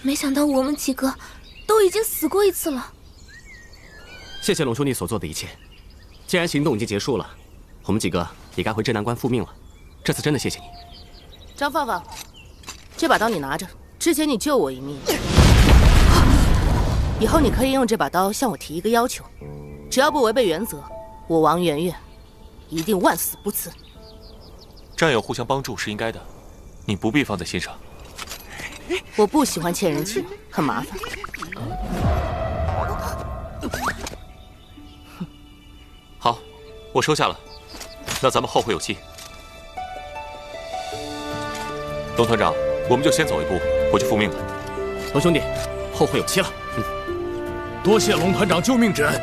没想到我们几个都已经死过一次了。谢谢龙兄弟所做的一切。既然行动已经结束了，我们几个也该回镇南关复命了。这次真的谢谢你，张放放，这把刀你拿着，之前你救我一命，以后你可以用这把刀向我提一个要求，只要不违背原则，我王媛媛一定万死不辞。战友互相帮助是应该的，你不必放在心上。我不喜欢欠人情，很麻烦。好，我收下了，那咱们后会有期。龙团长，我们就先走一步，回去复命了。龙兄弟，后会有期了。多谢龙团长救命之恩。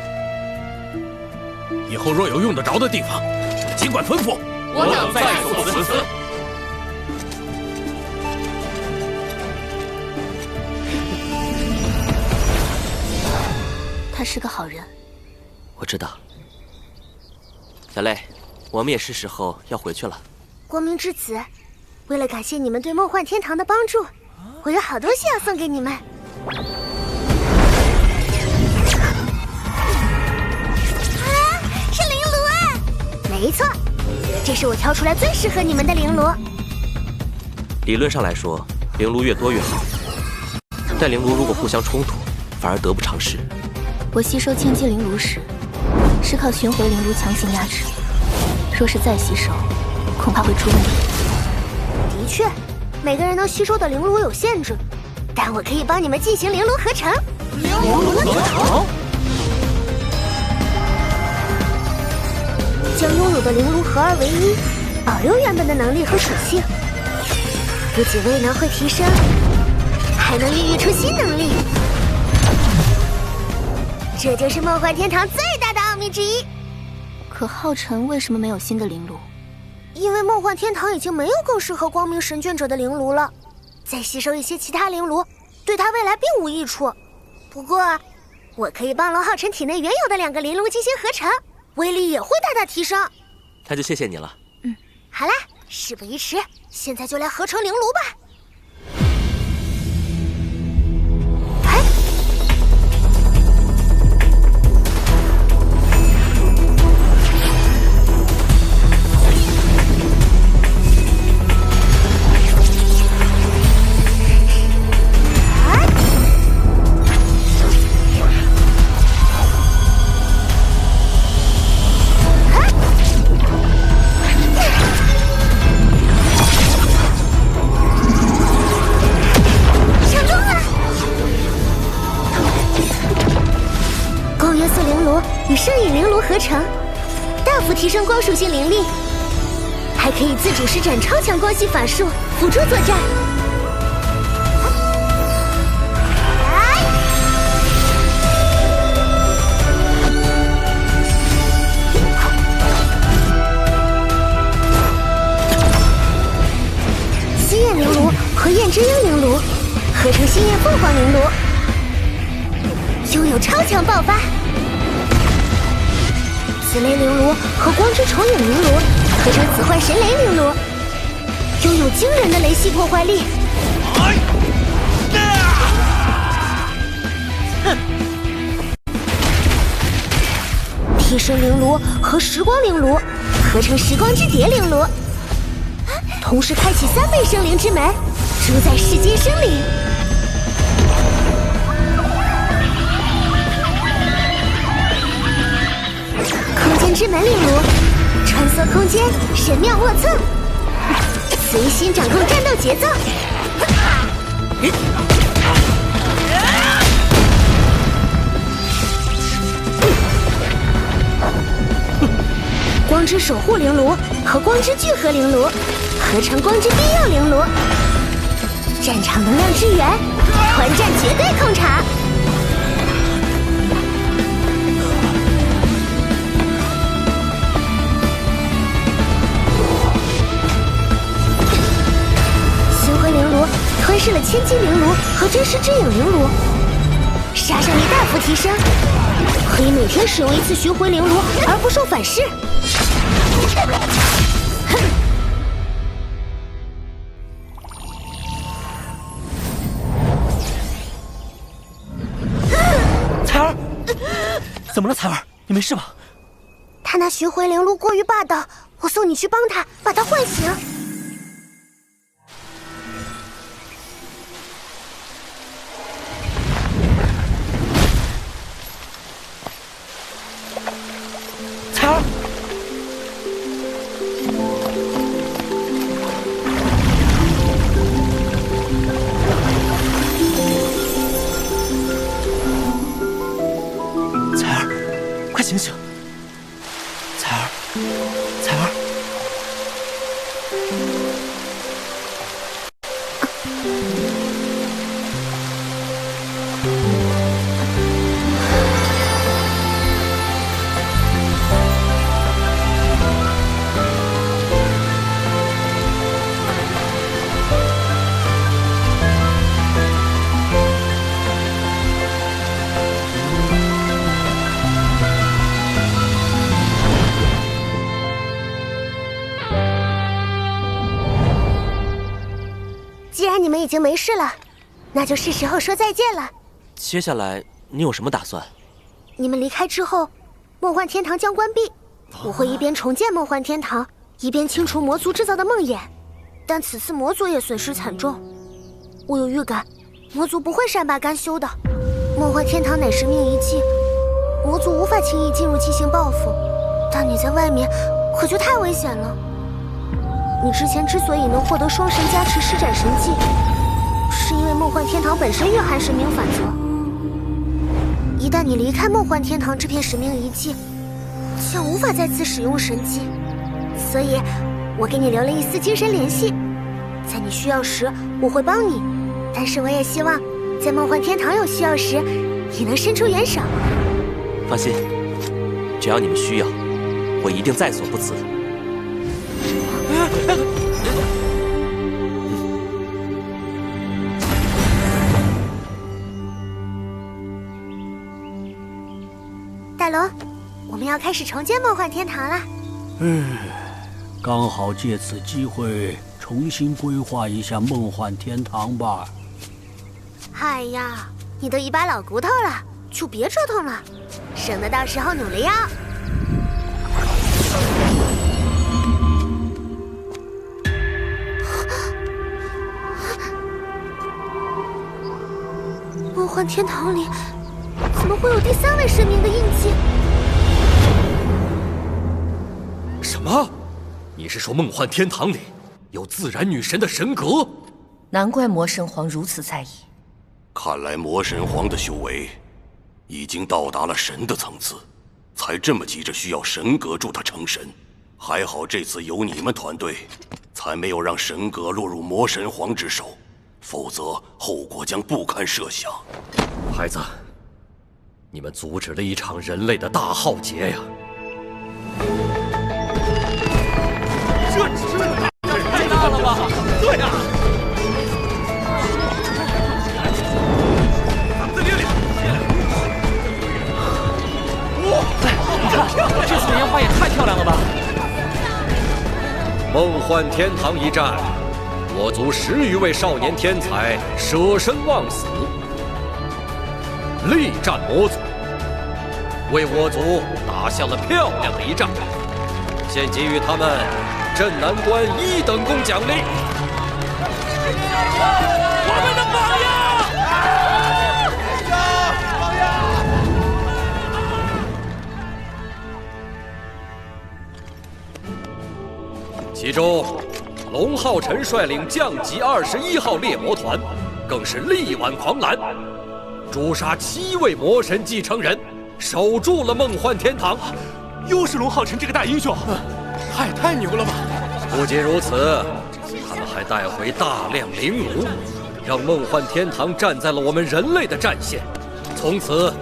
以后若有用得着的地方，尽管吩咐。我等在所辞。他是个好人。我知道。小泪，我们也是时候要回去了。光明之子，为了感谢你们对梦幻天堂的帮助，我有好东西要送给你们。啊，是灵炉啊！没错，这是我挑出来最适合你们的灵炉。理论上来说，灵炉越多越好，但灵炉如果互相冲突，反而得不偿失。我吸收千机灵炉时，是靠巡回灵炉强行压制，若是再吸收，恐怕会出问题。的确，每个人能吸收的灵炉有限制，但我可以帮你们进行灵炉合成。灵炉合成？将拥有的灵炉合二为一，保留原本的能力和属性，不仅威能会提升，还能孕育出新能力。这就是梦幻天堂最大的奥秘之一。可浩辰为什么没有新的灵炉？因为梦幻天堂已经没有更适合光明神眷者的灵炉了，再吸收一些其他灵炉，对他未来并无益处。不过，我可以帮龙浩辰体内原有的2个灵炉进行合成，威力也会大大提升。那就谢谢你了。好啦，事不宜迟，现在就来合成灵炉吧。圣影灵炉合成，大幅提升光属性灵力，还可以自主施展超强光系法术辅助作战。星焰灵炉和焰之鹰灵炉合成星焰凤凰灵炉，拥有超强爆发。紫雷灵炉和光之重影灵炉合成紫幻神雷灵炉，拥有惊人的雷系破坏力。替身灵炉和时光灵炉合成时光之蝶灵炉，同时开启3倍生灵之门，主宰世间生灵。空间之门灵炉，穿梭空间，神妙莫测，随心掌控战斗节奏。光之守护灵炉和光之聚合灵炉合成光之庇佑灵炉，战场能量支援，团战绝对控场。巡回灵炉吞噬了千机灵炉和真实之影灵炉，杀伤力大幅提升，可以每天使用1次巡回灵炉而不受反噬。怎么了，彩儿？你没事吧？他那寻回灵炉过于霸道，我送你去帮他，把他唤醒。彩儿，彩儿，快醒醒！彩儿，彩儿。既然你们已经没事了，那就是时候说再见了。接下来你有什么打算？你们离开之后，梦幻天堂将关闭，我会一边重建梦幻天堂，一边清除魔族制造的梦魇。但此次魔族也损失惨重，我有预感，魔族不会善罢甘休的。梦幻天堂乃神命遗迹，魔族无法轻易进入进行报复，但你在外面可就太危险了。你之前之所以能获得双神加持施展神迹，是因为梦幻天堂本身蕴含神明法则。一旦你离开梦幻天堂这片神明遗迹，将无法再次使用神迹。所以，我给你留了一丝精神联系，在你需要时我会帮你，但是我也希望在梦幻天堂有需要时，你能伸出援手。放心，只要你们需要，我一定在所不辞。大龙，我们要开始重建梦幻天堂了。刚好借此机会重新规划一下梦幻天堂吧。哎呀，你都一把老骨头了，就别折腾了，省得到时候扭了腰。梦幻天堂里怎么会有第3位神明的印记？什么？你是说梦幻天堂里有自然女神的神格？难怪魔神皇如此在意。看来魔神皇的修为已经到达了神的层次，才这么急着需要神格助他成神。还好这次有你们团队，才没有让神格落入魔神皇之手，否则后果将不堪设想。孩子，你们阻止了一场人类的大浩劫呀！这太大了吧？对呀。这次的烟花也太漂亮了吧！梦幻天堂一战，我族10余位少年天才舍身忘死，力战魔族，为我族打下了漂亮的一仗。现给予他们镇南关1等功奖励。我们的榜样！其中，龙浩辰率领降级21号猎魔团，更是力挽狂澜，诛杀7位魔神继承人，守住了梦幻天堂。又是龙浩辰这个大英雄，太牛了吧！不仅如此，他们还带回大量灵炉，让梦幻天堂站在了我们人类的战线。从此，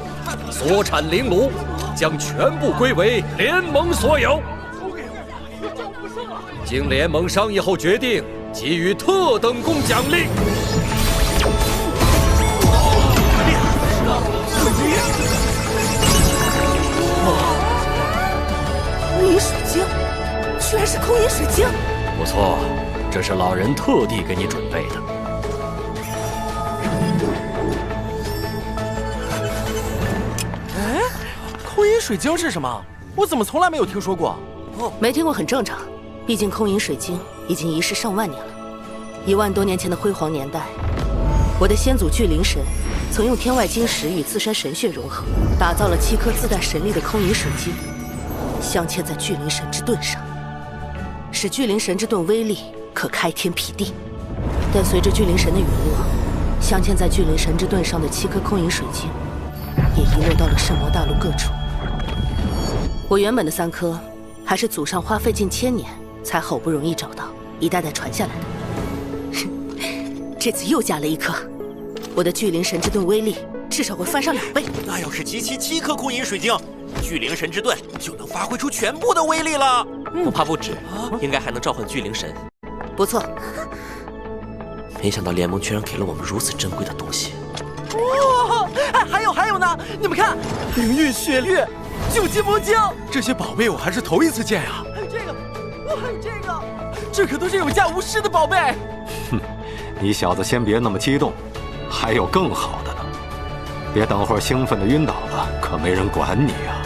所产灵炉将全部归为联盟所有。经联盟商议后决定，给予特等功奖励。空饮水晶，居然是空饮水晶！不错，这是老人特地给你准备的。哎，空饮水晶是什么？我怎么从来没有听说过？没听过很正常，毕竟空影水晶已经遗失上万年了。1万多年前的辉煌年代，我的先祖巨灵神曾用天外晶石与自身神血融合，打造了7颗自带神力的空影水晶，镶嵌在巨灵神之盾上，使巨灵神之盾威力可开天辟地。但随着巨灵神的陨落，镶嵌在巨灵神之盾上的7颗空影水晶也遗落到了圣魔大陆各处。我原本的3颗，还是祖上花费近1000年才好不容易找到，一代代传下来的。这次又加了1颗，我的巨灵神之盾威力至少会翻上2倍。那要是集齐7颗空影水晶，巨灵神之盾就能发挥出全部的威力了。我怕不止，应该还能召唤巨灵神。不错，没想到联盟居然给了我们如此珍贵的东西。哇！还有呢！你们看，灵玉、雪玉、九级魔晶，这些宝贝我还是头一次见呀。还有这个，还有这个，这可都是有价无市的宝贝。哼，你小子先别那么激动，还有更好的呢。别等会儿兴奋的晕倒了，可没人管你呀。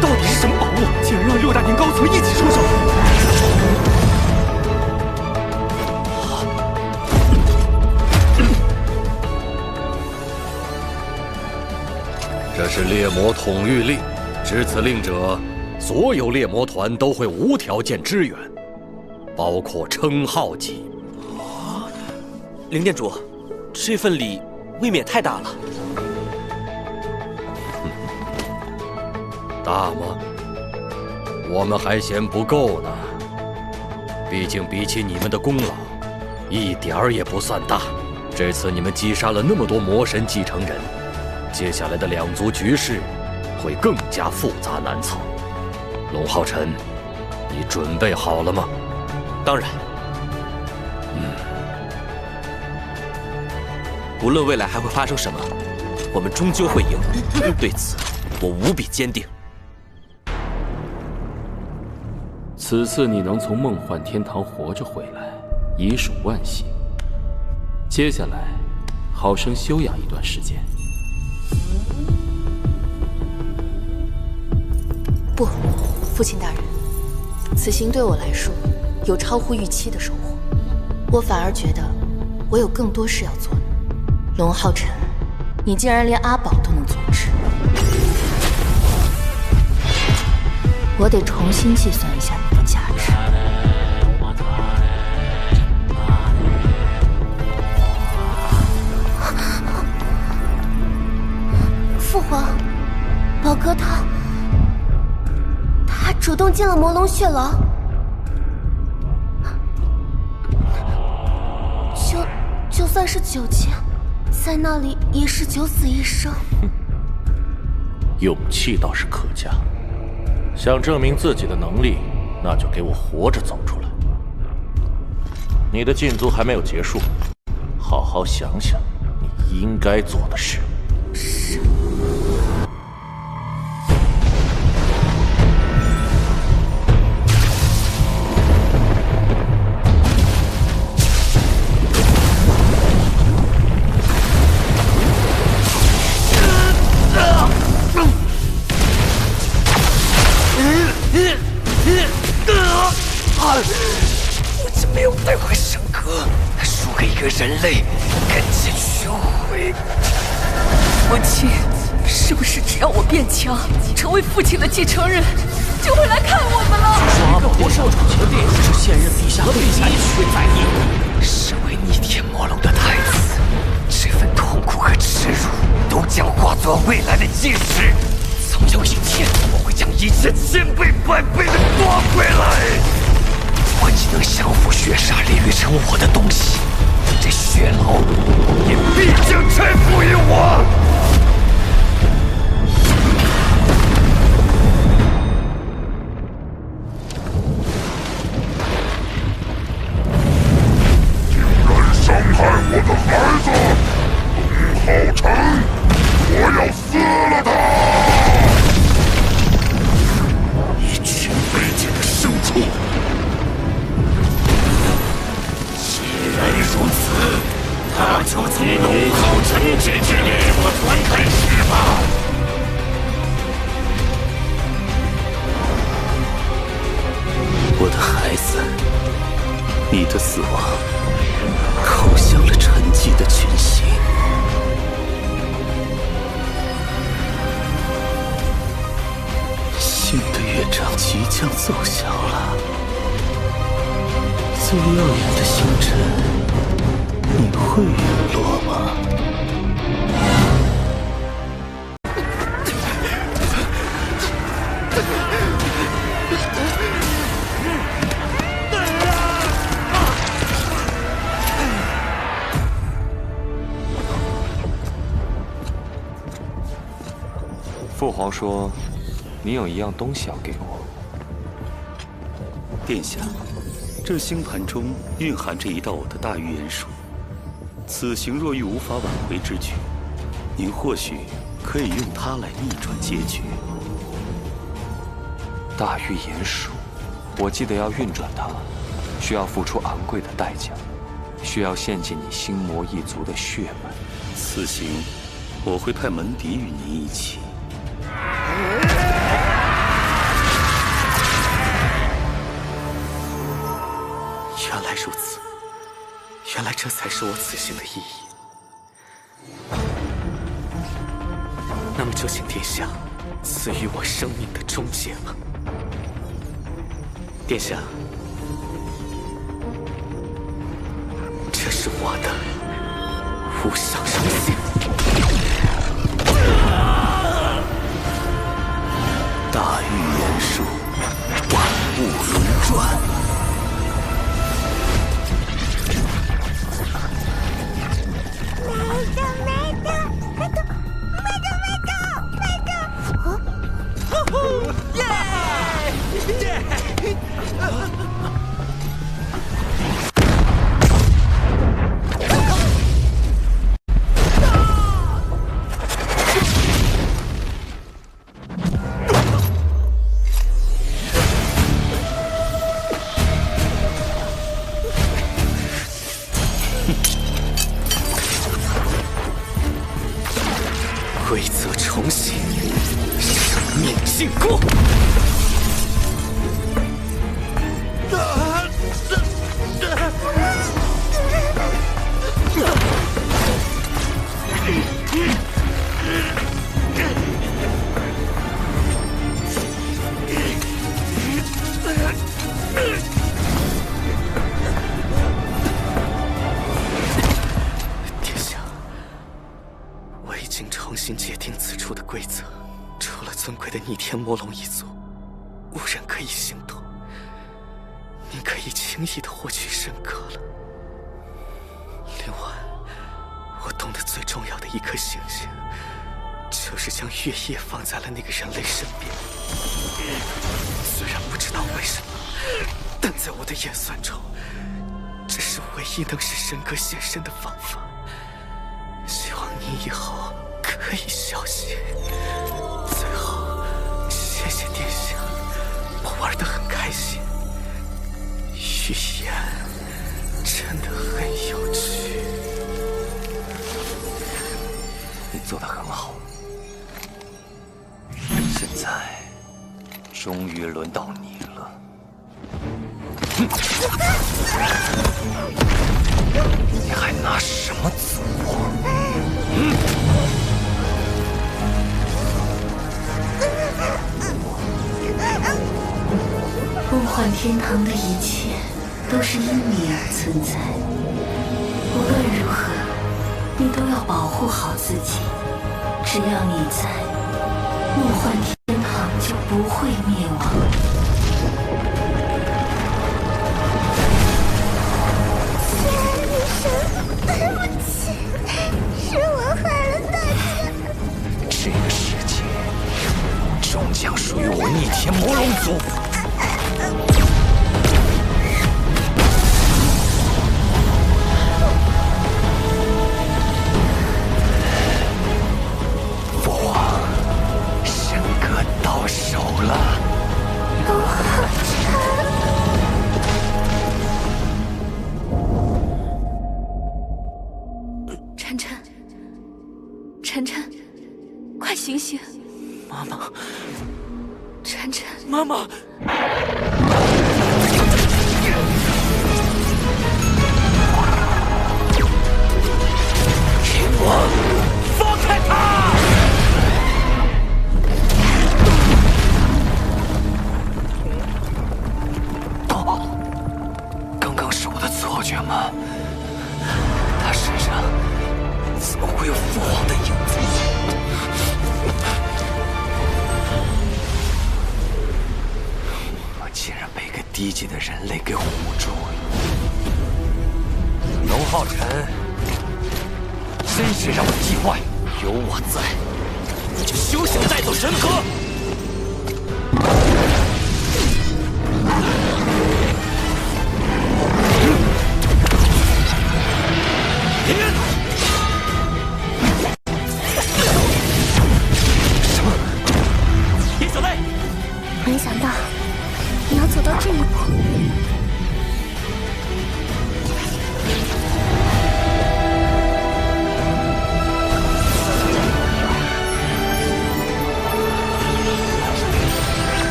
到底是什么宝物，竟然让6大殿高层一起出手？这是猎魔统御令，执此令者，所有猎魔团都会无条件支援，包括称号级。灵殿主，这份礼未免太大了。大吗？我们还嫌不够呢。毕竟比起你们的功劳，一点儿也不算大。这次你们击杀了那么多魔神继承人，接下来的2族局势会更加复杂难测。龙浩辰，你准备好了吗？当然。无论未来还会发生什么，我们终究会赢。对此，我无比坚定。此次你能从梦幻天堂活着回来，已属万幸。接下来，好生休养一段时间。不，父亲大人，此行对我来说有超乎预期的收获。我反而觉得我有更多事要做。龙浩辰，你竟然连阿宝都能阻止，我得重新计算一下你的价值。父皇，宝哥他主动进了魔龙血牢，就算是9级，在那里也是9死1生。勇气倒是可嘉，想证明自己的能力，那就给我活着走出来。你的禁足还没有结束，好好想想你应该做的事。是。我竟没有带回神格，输给一个人类，感激屈回。父亲，是不是只要我变强，成为父亲的继承人，就会来看我们了？说阿宝殿下主决定是现任陛下和陛下一直在意。身为逆天魔龙的太子，这份痛苦和耻辱都将化作未来的基石。总有一天，我会将一切千倍百倍的夺回来。我既能降服血煞炼狱成我的东西，这血牢也必将臣服于我。伤害我的孩子龙浩辰，我要撕了他！一群卑贱的牲畜，你的死亡叩响了沉寂的群星。新的乐章即将奏响了，最耀眼的星辰，你会陨落吗？父皇说，你有一样东西要给我。殿下，这星盘中蕴含着一道我的大预言术，此行若遇无法挽回之局，您或许可以用它来逆转结局。大预言术，我记得要运转它，需要付出昂贵的代价，需要献尽你星魔一族的血脉。此行，我会派门迪与您一起。原来如此，原来这才是我此行的意义。那么就请殿下赐予我生命的终结吧。殿下，这是我的无上荣幸。大预言术，万物轮转。规则重新，生命进攻。殿下，我已经重新界定此处的规则，除了尊贵的逆天魔龙一族，无人可以行动。您可以轻易地获取神格了。另外，我懂得最重要的一颗星星，就是将月夜放在了那个人类身边。虽然不知道为什么，但在我的演算中，这是唯一能使神格现身的方法。希望您以后可以小心。最后，谢谢殿下，我玩得很开心。预言真的很有趣。你做得很好。现在，终于轮到你了。你还拿什么阻我？梦幻天堂的一切都是因你而存在。无论如何，你都要保护好自己。只要你在，梦幻天堂就不会灭亡。对不起，是我害了大家。这个世界终将属于我逆天魔龙族。父皇，神格到手了。龙浩晨晨，晨晨，快醒醒！妈妈，晨晨，妈妈。低级的人类给唬住了。龙浩辰，真是让我意外。有我在，你就休想带走神河！什么？叶小妹，没想到你要走到这一步。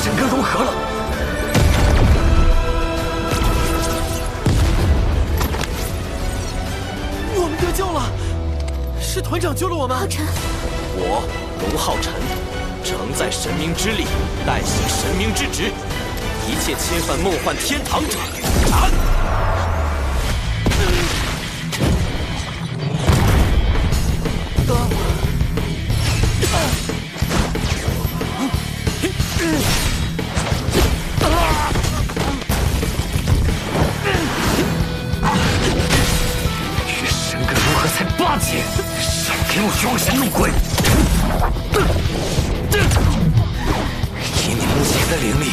神格融合了，我们得救了！是团长救了我们。浩辰，我龙浩辰，承载神明之力，代行神明之职，一切侵犯梦幻天堂者，斩！少给我装神弄鬼！以你目前的灵力，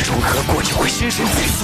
融合过就会身身俱损。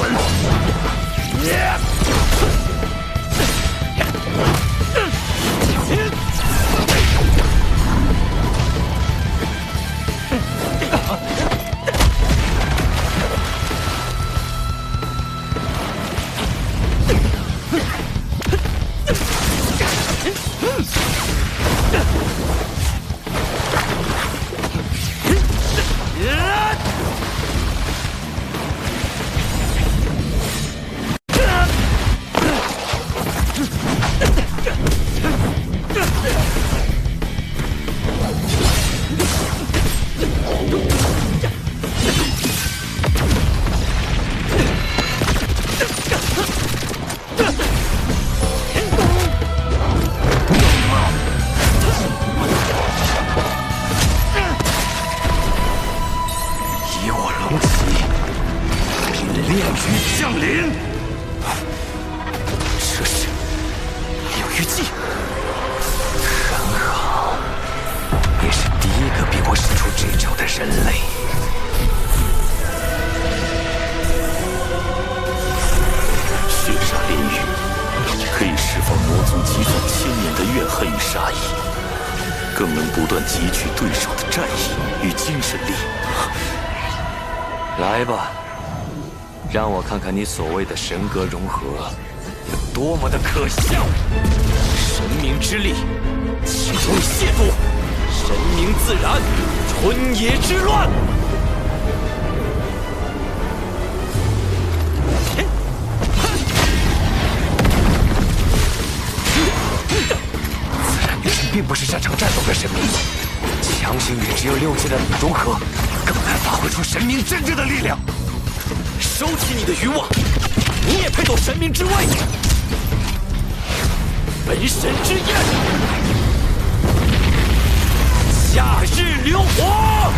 来吧，让我看看你所谓的神格融合有多么的可笑！神明之力，岂容你亵渎？神明自然，春野之乱！自然女神并不是擅长战斗的神明，强行与只有6阶的你融合，更难发挥出神明真正的力量。收起你的渔网，你也配斗神明之位？本神之焰，夏日流火！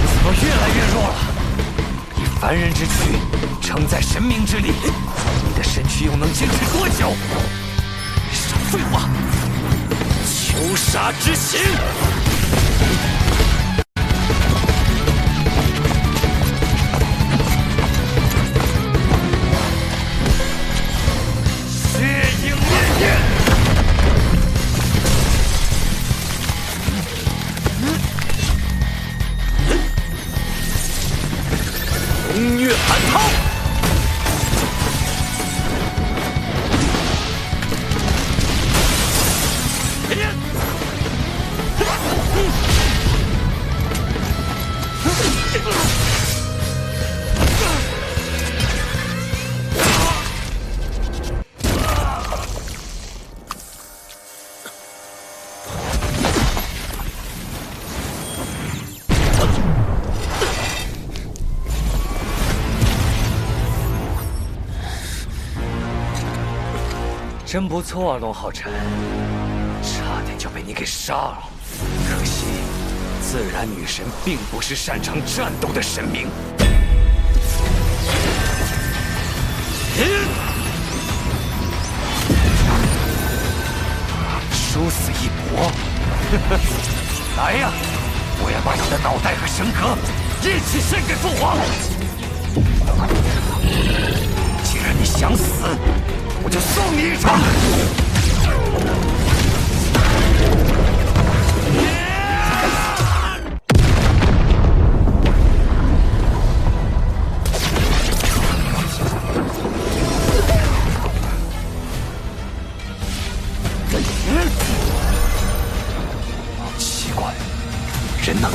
怎么越来越弱了？以凡人之躯承载神明之力，你的身躯又能坚持多久？少废话！求杀之刑！血影烈焰！风月寒涛！真不错啊，龙浩辰，差点就被你给杀了。可惜，自然女神并不是擅长战斗的神明。殊死一搏！来呀，我要把你的脑袋和神壳一起献给父皇！既然你想死，我就送你一场！奇怪，人呢？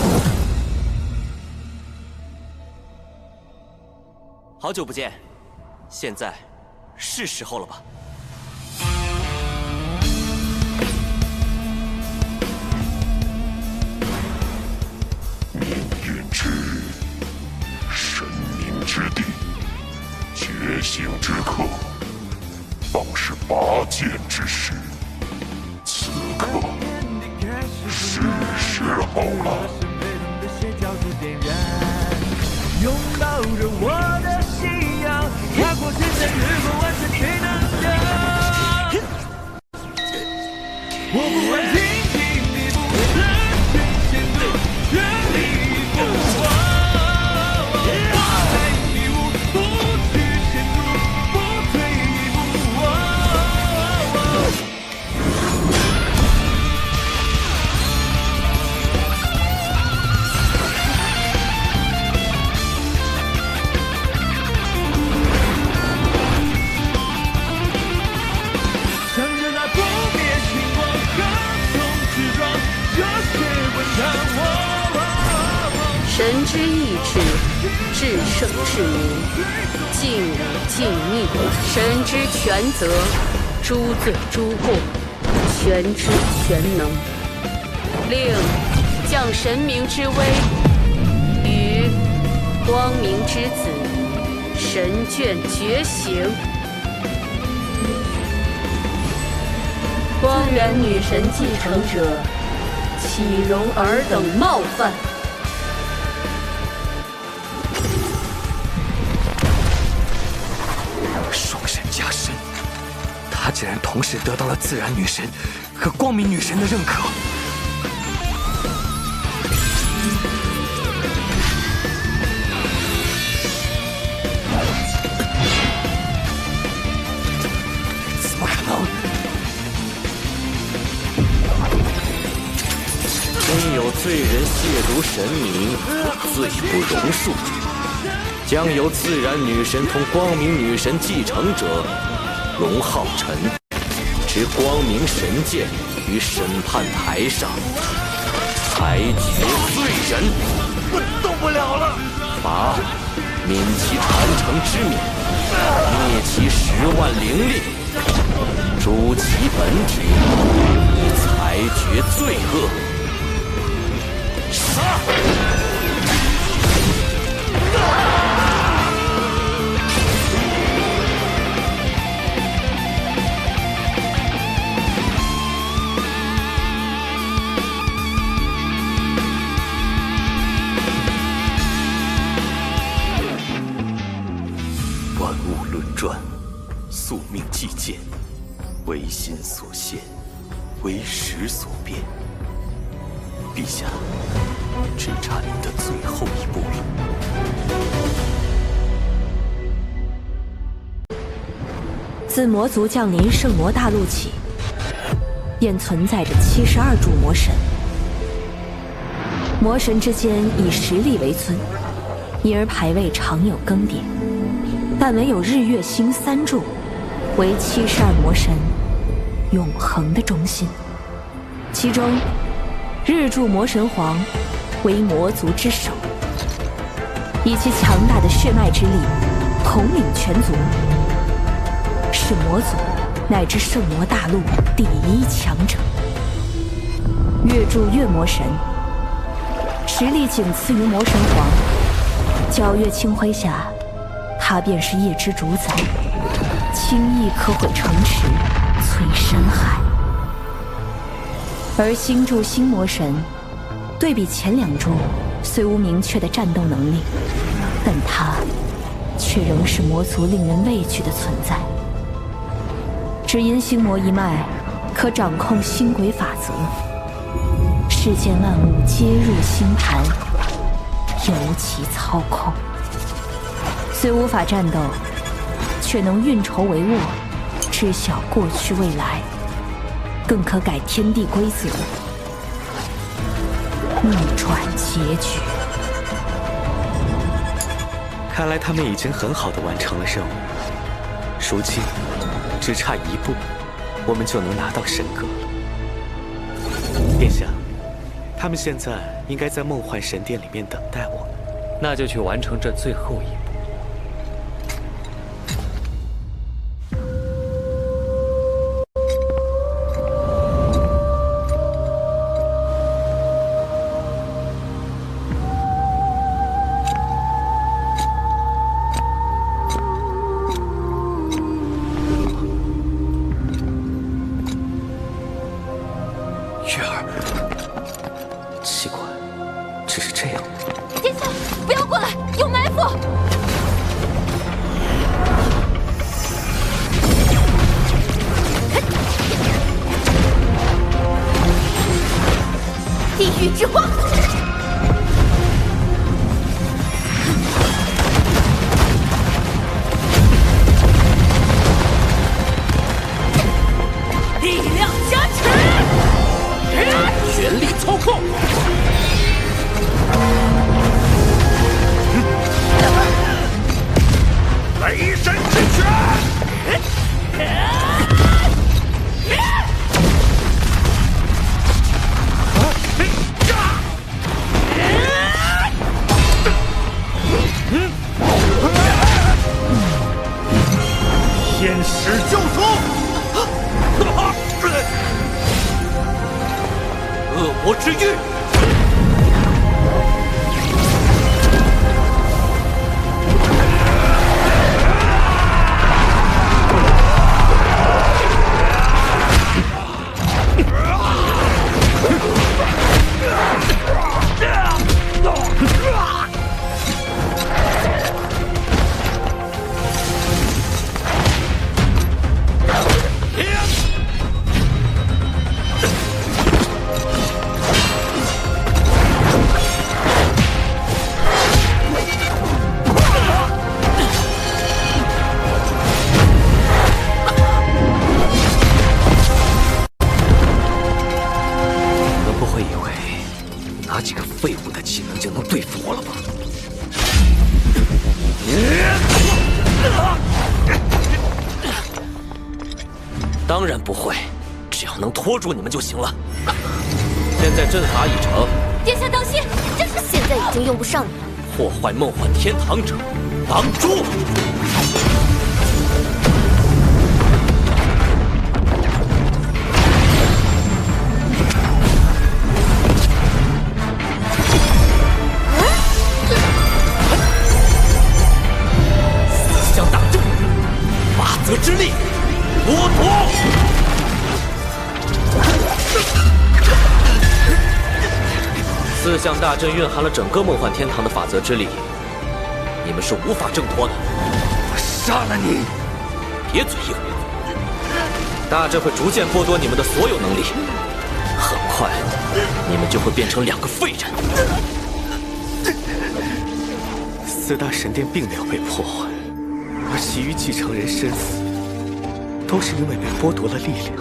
好久不见，现在是时候了吧？命运之神明之地，觉醒之刻，当是拔剑之时。此刻是时候了。拥抱着我的信仰，踏过千山越过万水却能等。我不问荆棘密布，人群险阻，全力以赴。不在迷雾，不去险阻，不退一步。神之意志，至圣至明，尽武尽逆，神之全责，诛罪诛过，全知全能。令降神明之威与光明之子神眷觉醒。光然女神继承者，岂容尔等冒犯？双神加身，他竟然同时得到了自然女神和光明女神的认可。怎么可能？真有罪人亵渎神明，罪不容恕。将由自然女神同光明女神继承者龙浩辰持光明神剑于审判台上裁决罪人。我动不了了。罚泯其传承之名，灭其10万灵力，诛其本体，以裁决罪恶。杀！万物轮转，宿命既见，唯心所现，为时所变。陛下，只差您的最后一步了。自魔族降临圣魔大陆起，便存在着72柱魔神。魔神之间以实力为尊，因而排位常有更迭，但唯有日月星3柱为72魔神永恒的中心。其中，日柱魔神皇为魔族之首，以其强大的血脉之力统领全族，是魔族乃至圣魔大陆第一强者。月柱月魔神实力仅次于魔神皇，皎月清辉下，他便是夜之主宰，轻易可毁城池，摧摧深海。而星柱星魔神，对比前2柱，虽无明确的战斗能力，但他却仍是魔族令人畏惧的存在。只因星魔一脉可掌控星轨法则，世间万物皆入星盘，由其操控。虽无法战斗，却能运筹帷幄，知晓过去未来，更可改天地规则，逆转结局。看来他们已经很好的完成了任务，如今只差1步，我们就能拿到神格了。殿下，他们现在应该在梦幻神殿里面等待我们，那就去完成这最后一步。当然不会，只要能拖住你们就行了。现在阵法已成，殿下当心，这是现在已经用不上你了。破坏梦幻天堂者，挡住！四象大阵，法则之力，剥夺！四象大阵蕴含了整个梦幻天堂的法则之力，你们是无法挣脱的。我杀了你！别嘴硬！大阵会逐渐剥夺你们的所有能力，很快你们就会变成2个废人。4大神殿并没有被破坏，而其余继承人身死，都是因为被剥夺了力量。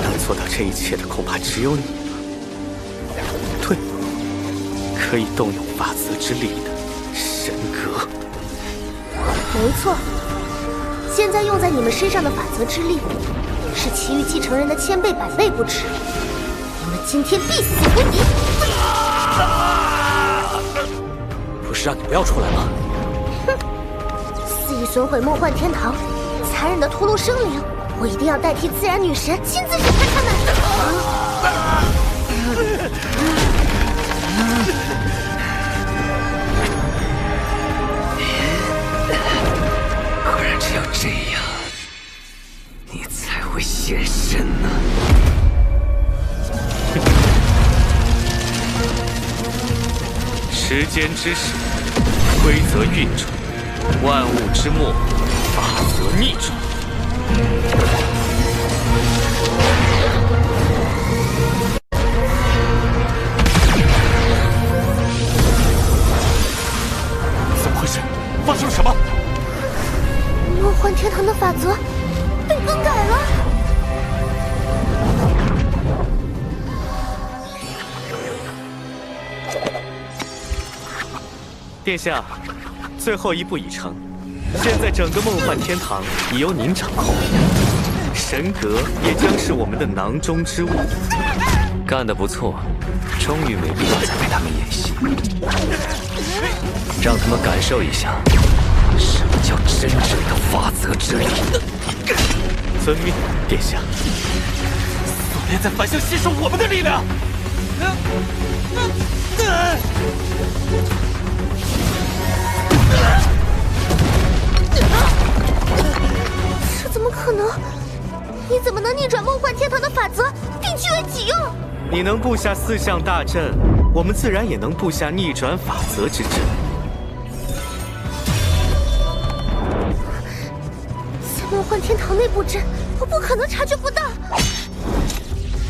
能做到这一切的，恐怕只有你。对，可以动用法则之力的神格。没错，现在用在你们身上的法则之力，是其余继承人的1000倍、100倍不止。你们今天必死无疑！不是让你不要出来吗？哼！肆意损毁梦幻天堂，残忍的屠戮生灵，我一定要代替自然女神亲自审判他们！果然只有这样，时间之始，规则运转，万物之末，法则逆转。怎么回事？发生了什么？梦幻天堂的法则被更改了。殿下，最后一步已成，现在整个梦幻天堂已由您掌控，神阁也将是我们的囊中之物。干得不错，终于没必要再陪他们演戏，让他们感受一下什么叫真正的法则之力。遵命，殿下。锁链在反向吸收我们的力量。这怎么可能？你怎么能逆转梦幻天堂的法则，并据为己用？你能布下4象大阵，我们自然也能布下逆转法则之阵。在梦幻天堂内布阵，我不可能察觉不到。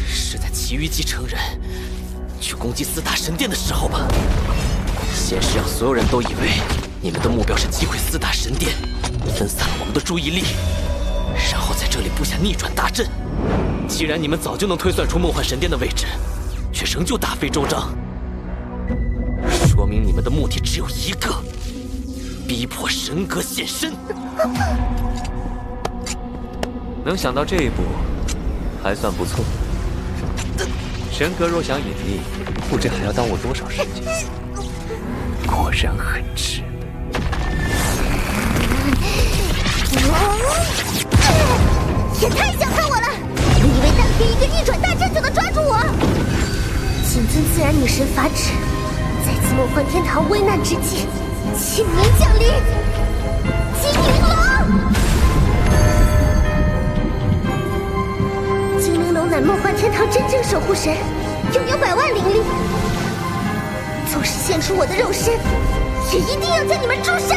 是在其余继承人去攻击4大神殿的时候吧？先是让所有人都以为你们的目标是击溃4大神殿，分散了我们的注意力，然后在这里布下逆转大阵。既然你们早就能推算出梦幻神殿的位置，却仍旧大费周章，说明你们的目的只有一个：逼迫神阁现身。能想到这一步，还算不错。神阁若想隐匿，不知还要耽误多少时间。果然很迟。也太小看我了！你以为单凭一个逆转大阵就能抓住我？谨遵自然女神法旨，在此梦幻天堂危难之际，请您降临。精灵龙，精灵龙乃梦幻天堂真正守护神，拥有100万灵力。纵使献出我的肉身，也一定要将你们诛杀！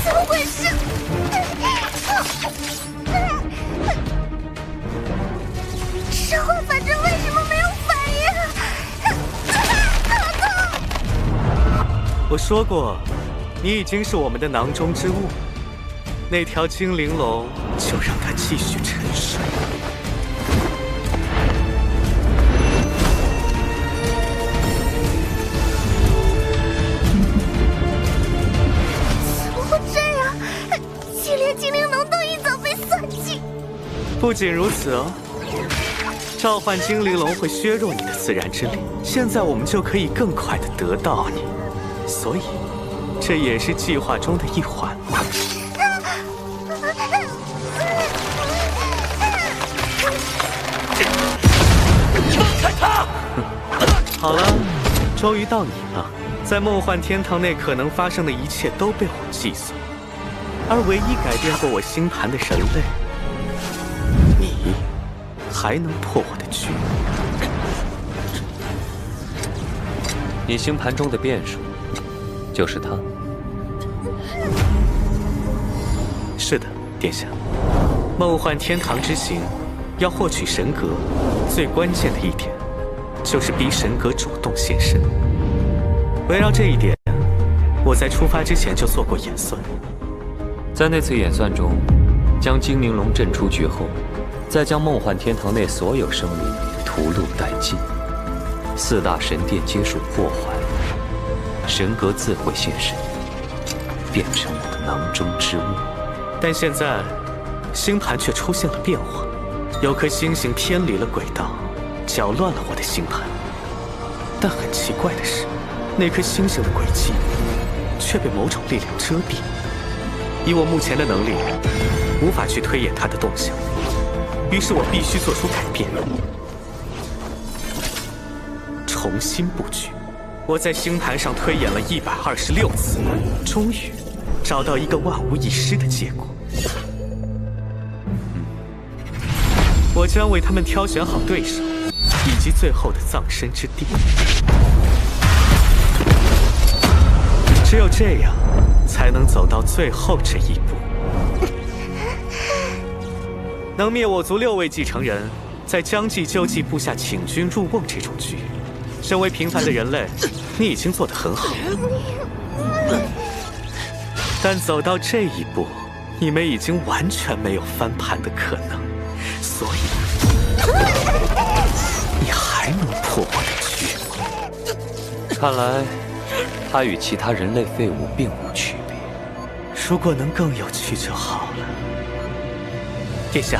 怎么回事？召唤法阵为什么没有反应？好痛！我说过，你已经是我们的囊中之物。那条精灵龙，就让它继续沉睡。怎么会这样？就连精灵龙都一早被算计。不仅如此哦，召唤精灵龙会削弱你的自然之力，现在我们就可以更快地得到你，所以这也是计划中的一环。好了，终于到你了。在梦幻天堂内可能发生的一切都被我计算，而唯一改变过我星盘的人类，你还能破我的局？你星盘中的变数，就是他。是的，殿下。梦幻天堂之行，要获取神格，最关键的一点，就是逼神阁主动现身。围绕这一点，我在出发之前就做过演算。在那次演算中，将精灵龙震出局后，再将梦幻天堂内所有生灵屠戮殆尽，4大神殿皆属破坏，神阁自会现身，变成我的囊中之物。但现在，星盘却出现了变化，有颗星星偏离了轨道，搅乱了我的星盘。但很奇怪的是，那颗星星的轨迹却被某种力量遮蔽。以我目前的能力，无法去推演它的动向，于是我必须做出改变，重新布局。我在星盘上推演了126次，终于找到一个万无一失的结果。我将为他们挑选好对手，以及最后的葬身之地。只有这样，才能走到最后这一步。能灭我族6位继承人，在将计就计部下请君入瓮这种局，身为平凡的人类，你已经做得很好。但走到这一步，你们已经完全没有翻盘的可能，所以你还能破我的局吗？看来他与其他人类废物并无区别。如果能更有趣就好了。殿下，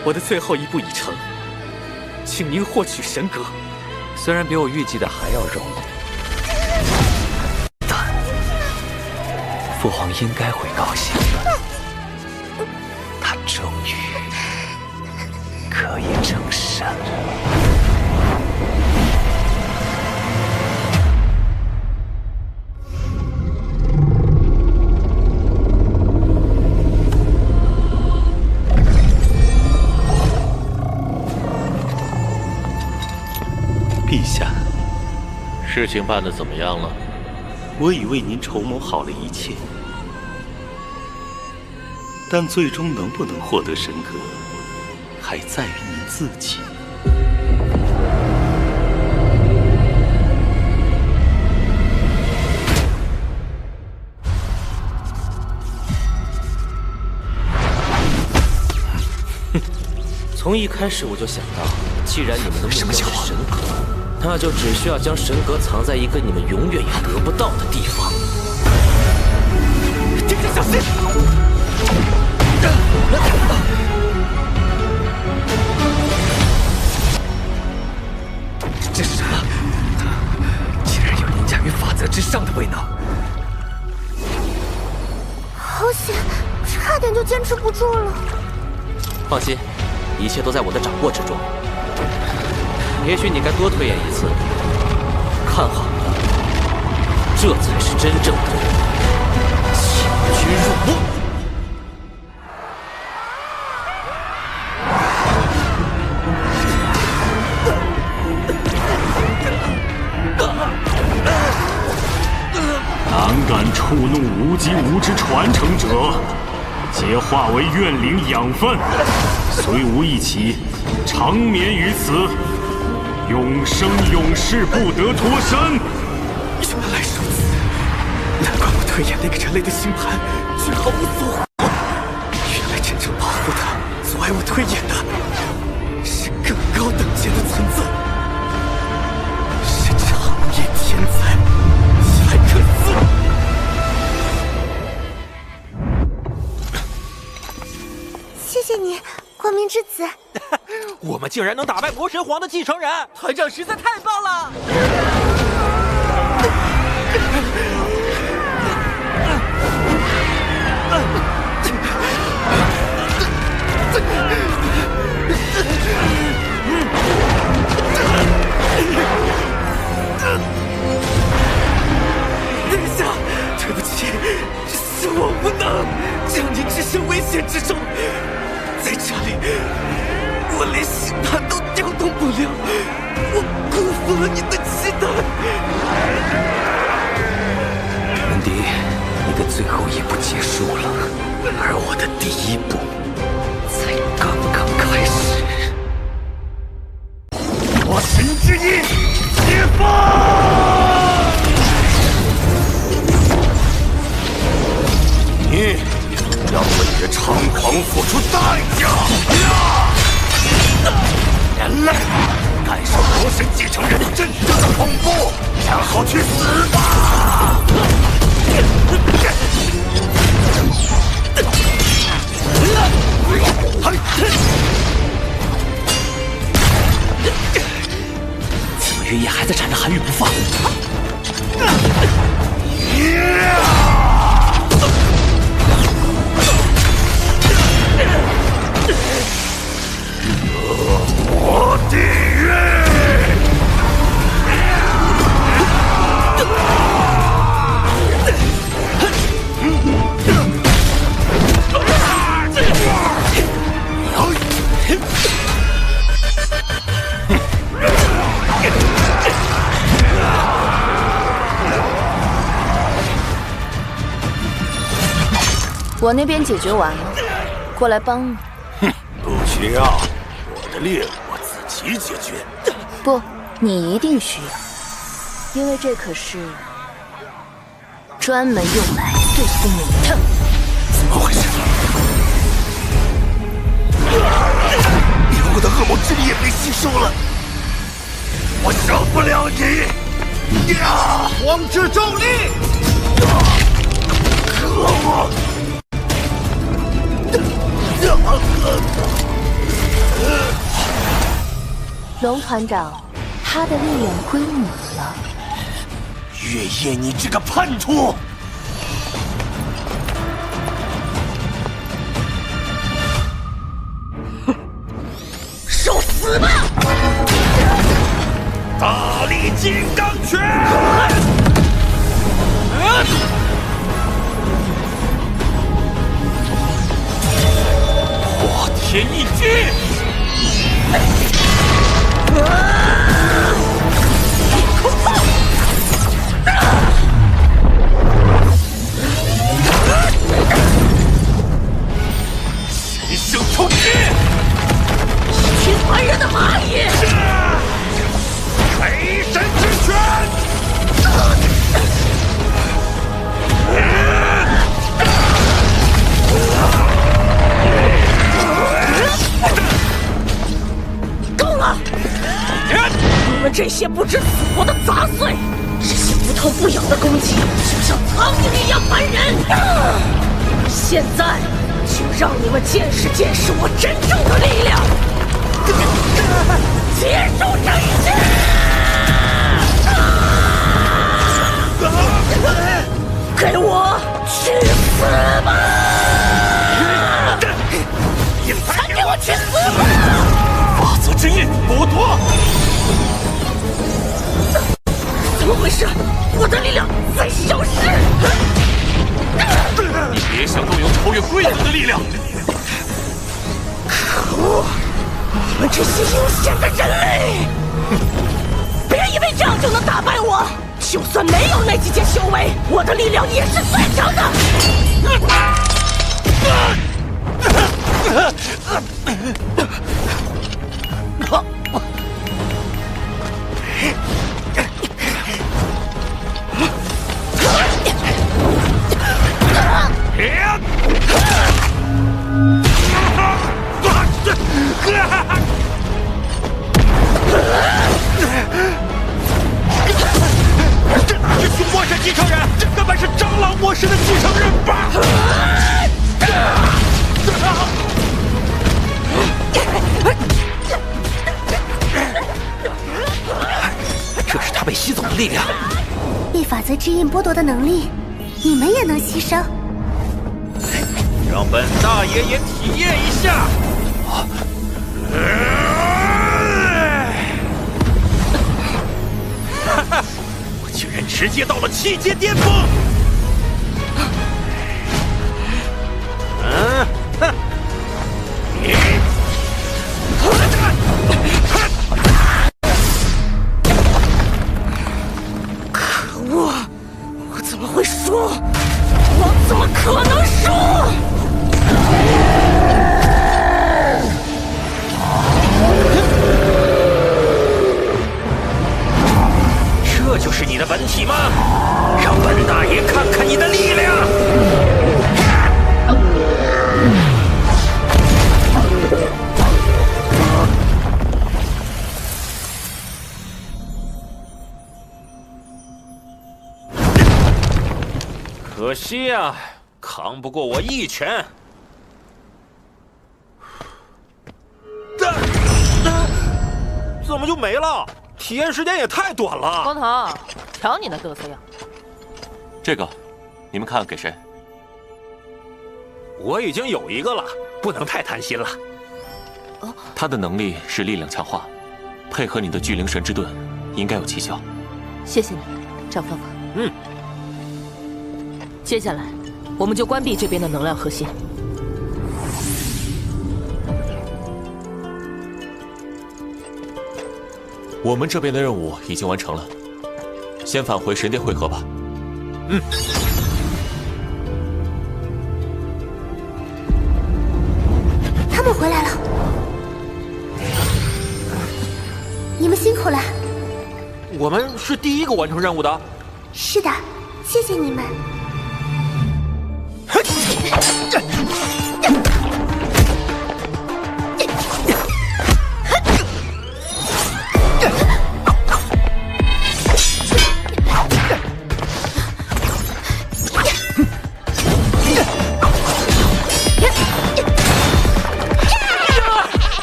我的最后一步已成，请您获取神格。虽然比我预计的还要容易，但父皇应该会高兴的。他终于可以成神了。陛下，事情办得怎么样了？我已为您筹谋好了一切，但最终能不能获得神格，还在于您自己。从一开始我就想到，既然你们的目标是神格，那就只需要将神格藏在一个你们永远也得不到的地方。殿下小心！这是什么？竟然有凌驾于法则之上的威能！好险，差点就坚持不住了。放心，一切都在我的掌握之中。也许你该多推演一次，看好了，这才是真正的请君入瓮。胆敢触怒无极无之传承者，皆化为怨灵养分，虽无一起，长眠于此。永生永世不得脱身。原来如此，难怪我推演那个人类的星盘却毫无所获。原来真正保护他、阻碍我推演的，是更高等阶的存在，是长夜天才莱克斯。谢谢你，光明之子。我们竟然能打败魔神皇的继承人，团长实在太棒了！殿下，对不起，是我无能，将您置身危险之中。在这里，我连星盘都调动不了，我辜负了你的期待。文迪，你的最后一步结束了，而我的第一步才刚刚开始。我神之翼，解放！你要为你的猖狂付出代价！人类，感受魔神继承人真正的恐怖，然后去死吧！怎么月夜还在缠着韩愈不放？魔地狱！我那边解决完了，过来帮你。哼，不需要，我的猎物我自己解决。不，你一定需要，因为这可是专门用来对付你的。怎么回事？连我的恶魔之力也被吸收了，我伤不了你！光之咒力！可恶！龙团长，他的力量归你了。月夜，你这个叛徒！受死吧！大力金刚拳！破天一击！空炮！神圣冲击！一群凡人的蚂蚁！雷神之拳！够了！你们这些不知死活的杂碎，这些不痛不痒的攻击，就像苍蝇一样烦人。现在就让你们见识见识我真正的力量！结束这一切！给我去死吧！还给我去死吧！法则之印，剥夺！怎么回事？我的力量在消失！你别想动用超越规则的力量！可恶！你们这些阴险的人类！别以为这样就能打败我！就算没有那几件修为，我的力量也是最强的！这群魔神继承人，这根本是蟑螂魔神的继承人吧？这是他被吸走的力量。被法则之印剥夺的能力，你们也能吸收。让本大爷也体验一下。我竟然直接到了7阶巅峰！可恶！我怎么会输？我怎么可能输？这就是你的本体吗？让本大爷看看你的力量！可惜呀，扛不过我一拳。怎么就没了？体验时间也太短了。光头，瞧你那嘚瑟样。这个，你们看给谁？我已经有一个了，不能太贪心了。他的能力是力量强化，配合你的巨灵神之盾，应该有奇效。谢谢你，张芳芳。接下来，我们就关闭这边的能量核心。我们这边的任务已经完成了，先返回神殿汇合吧。于回来了，你们辛苦了。我们是第一个完成任务的。是的，谢谢你们。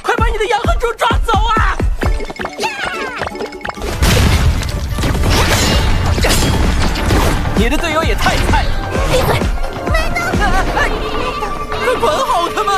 快把你的养恨珠抓走啊！你的队友也太菜了！闭嘴！麦登，快管好他们！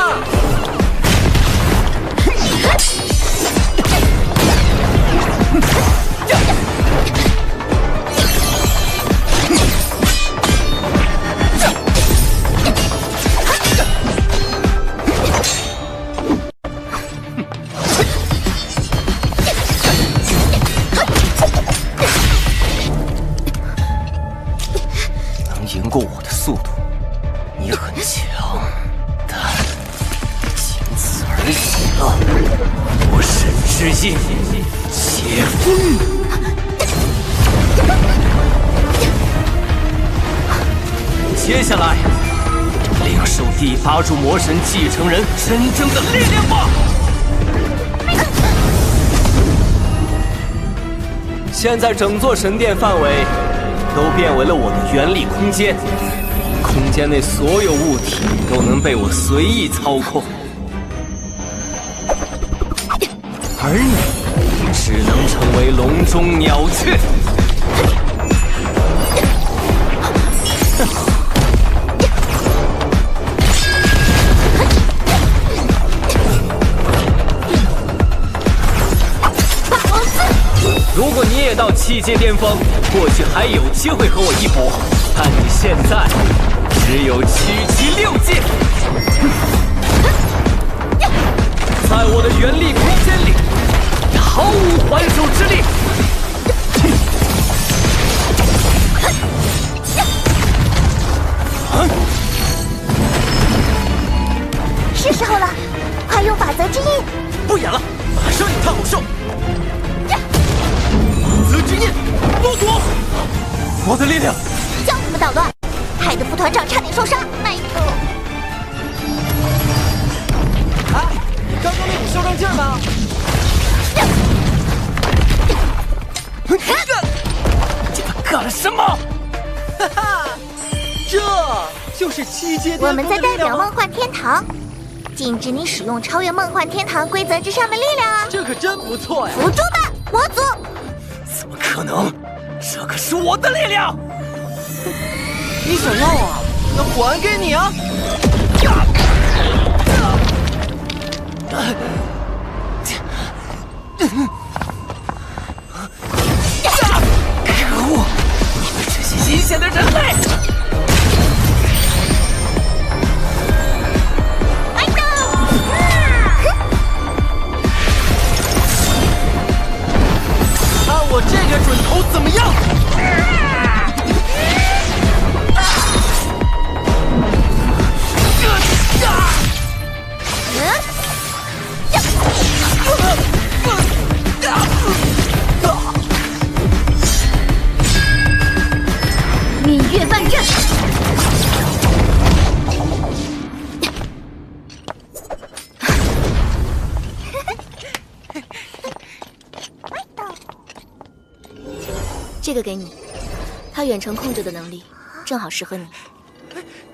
赢过我的速度，你很强，但仅此而已了。魔神之印，解封。接下来，领受第8柱魔神继承人真正的力量吧！现在整座神殿范围都变为了我的原力空间，空间内所有物体都能被我随意操控，而你只能成为笼中鸟雀。如果你也到7阶巅峰，或许还有机会和我一搏，但你现在只有7级6阶，在我的原力空间里，毫无还手之力。是时候了，快用法则之印！不演了，马上有看好秀！法则之印，落夺！我的力量，叫你们捣乱，害得副团长差点受伤。麦克，哎，刚刚那股嚣张劲儿呢？你们干了什么？哈哈，这就是7阶巅峰的力量吗？我们在代表梦幻天堂，禁止你使用超越梦幻天堂规则之上的力量啊！这可真不错呀！辅助吧，魔族！怎么可能？这可是我的力量！你想要啊？那还给你啊！可恶！你们这些阴险的人类！看我这个准头怎么样？芈月半阵。这个给你，它远程控制的能力正好适合你。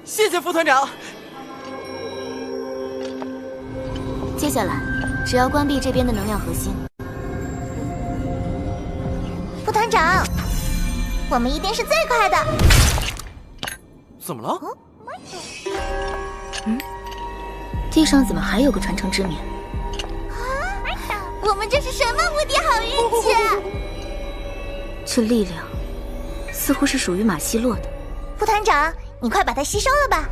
谢谢副团长。接下来，只要关闭这边的能量核心。副团长，我们一定是最快的。怎么了？地上怎么还有个传承之冕？我们这是什么无敌好运气？这力量似乎是属于马西洛的。副团长，你快把它吸收了吧。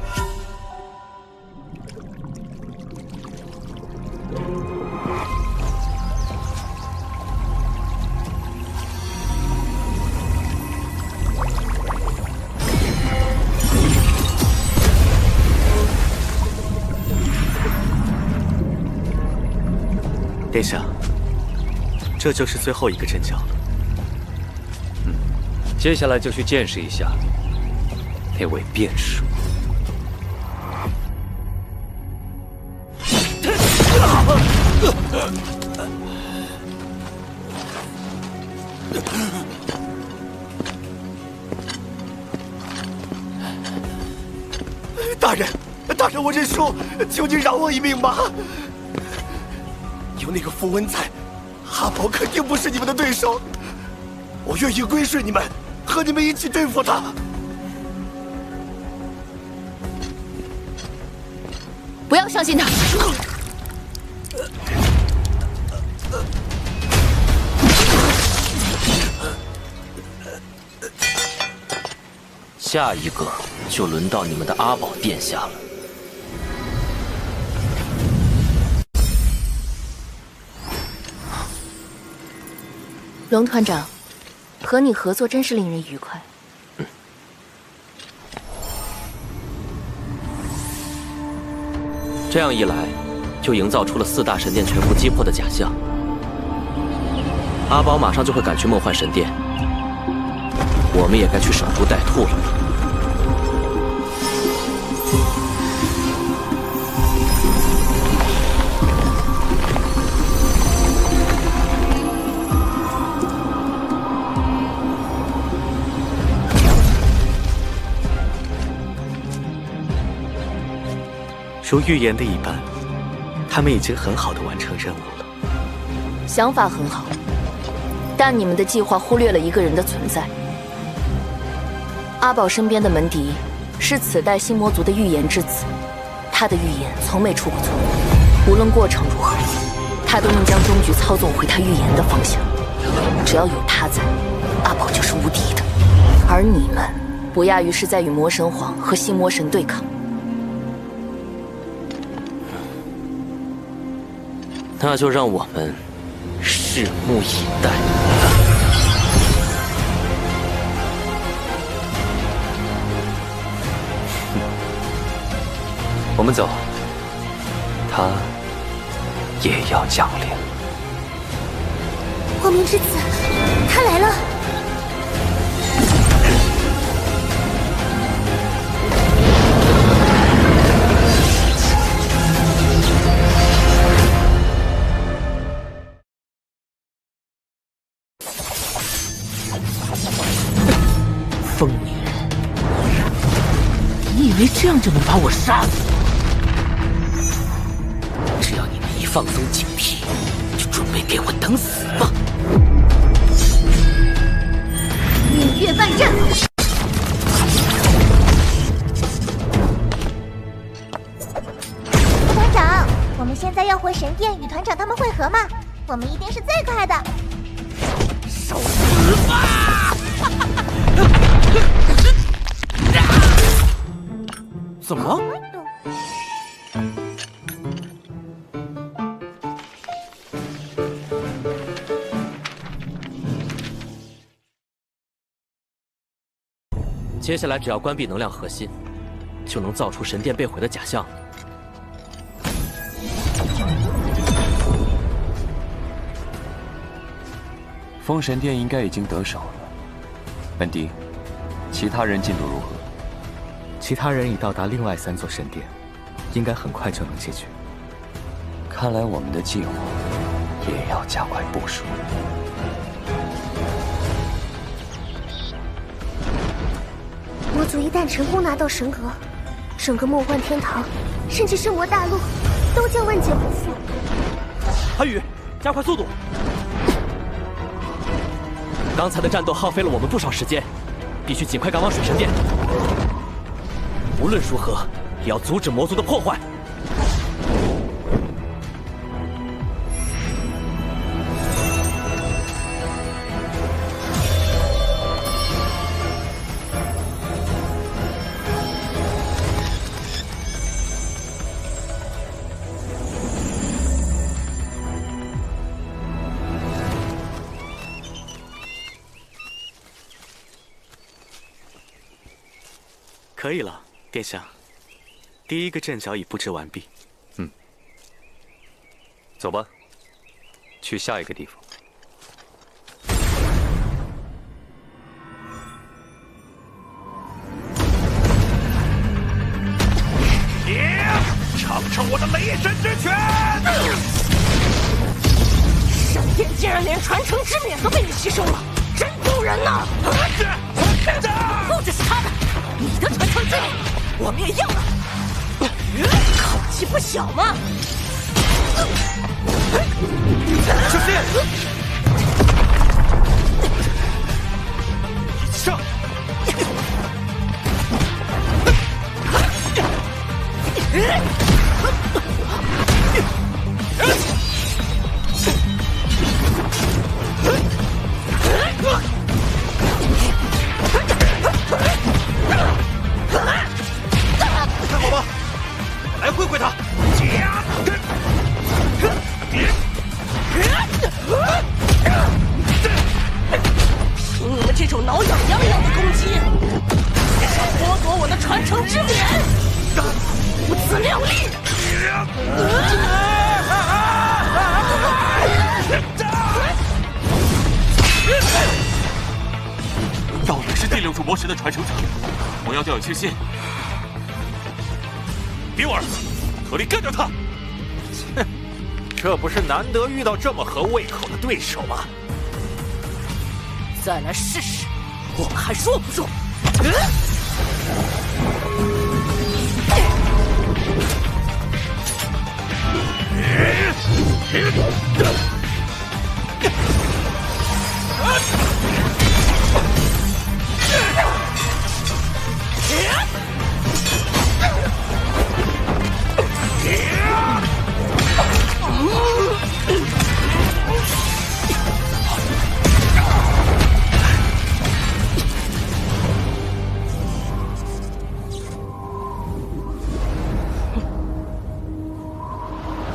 殿下，这就是最后一个阵脚了。接下来就去见识一下那位变数。大人，我认输，求您饶我一命吧。有那个符文在，阿宝肯定不是你们的对手。我愿意归顺你们，和你们一起对付他。不要相信他。下一个就轮到你们的阿宝殿下了。龙团长，和你合作真是令人愉快。这样一来，就营造出了4大神殿全部击破的假象。阿宝马上就会赶去梦幻神殿，我们也该去守株待兔了。如预言的一般，他们已经很好的完成任务了。想法很好，但你们的计划忽略了一个人的存在。阿宝身边的门迪是此代星魔族的预言之子，他的预言从没出过错，无论过程如何，他都能将终局操纵回他预言的方向。只要有他在，阿宝就是无敌的。而你们，不亚于是在与魔神皇和星魔神对抗。那就让我们拭目以待。我们走，他也要降临。光明之子，他来了！疯女人，你以为这样就能把我杀死？只要你们一放松警惕，就准备给我等死吧！明月半战。团长，我们现在要回神殿与团长他们会合吗？我们一定是最快的。受死吧！怎么了？接下来只要关闭能量核心，就能造出神殿被毁的假象。封神殿应该已经得手了。本迪，其他人进度如何？其他人已到达另外3座神殿，应该很快就能解决。看来我们的计划也要加快部署。魔族一旦成功拿到神格，整个梦幻天堂，甚至圣魔大陆，都将万劫不复。韩宇，加快速度！刚才的战斗耗费了我们不少时间，必须尽快赶往水神殿。无论如何，也要阻止魔族的破坏。可以了，殿下。第一个阵脚已布置完毕。走吧。去下一个地方。尝尝我的雷神之拳！闪电竟然连传承之冕都被你吸收了，真丢人呐！不只是他们，你的传承之冕我们也要了，口气不小嘛！小心！上！还好吧，来会会他。凭你们这种挠痒痒痒的攻击，想剥夺我的传承之冕，不自量力！耀也是第6主魔神的传承者，我要调有清心。别玩了，特地干掉他！哼，这不是难得遇到这么合胃口的对手吗？再来试试，我们还弱不弱？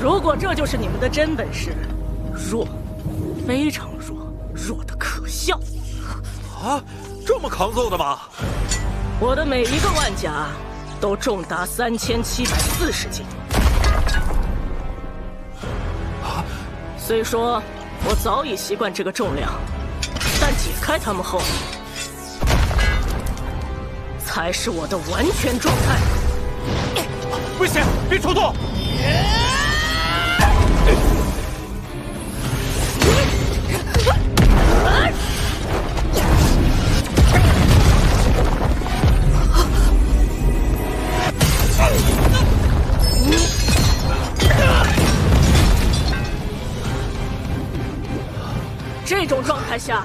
如果这就是你们的真本事，弱，非常弱，弱得可笑。啊，这么抗揍的吗？我的每一个腕甲都重达3740斤。啊，虽说我早已习惯这个重量，但解开它们后，才是我的完全状态。危险！别冲动！这种状态下，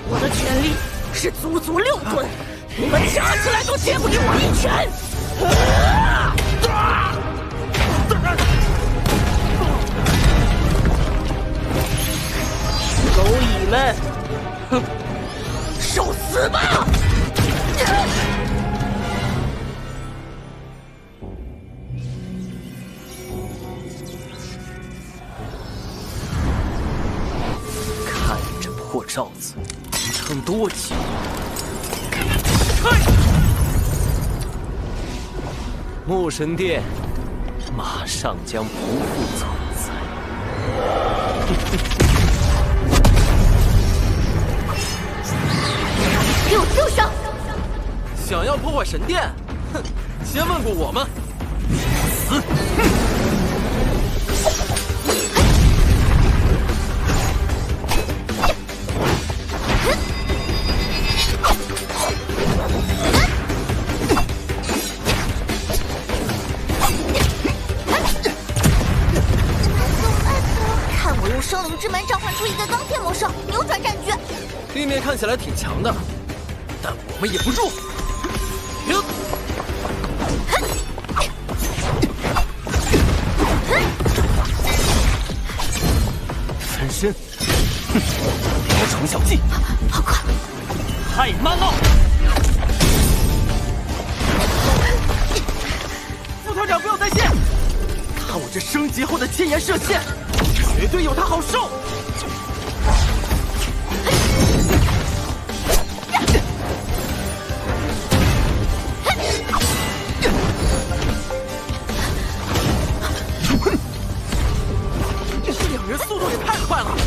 我的拳力是足足6吨，你们加起来都接不住我一拳！蝼蚁们，哼，受死吧！看这破罩子，撑多久？牧神殿马上将不复存在。给我住手！想要破坏神殿？哼，先问过我吗？死！看我用生灵之门召唤出一个钢铁魔兽，扭转战局。对面看起来挺强的，但我们也不弱。分身，哼，魔虫小技，好快！太慢了！副团长不要在线，看我这升级后的千岩射线，绝对有他好受！这两人速度也太快了！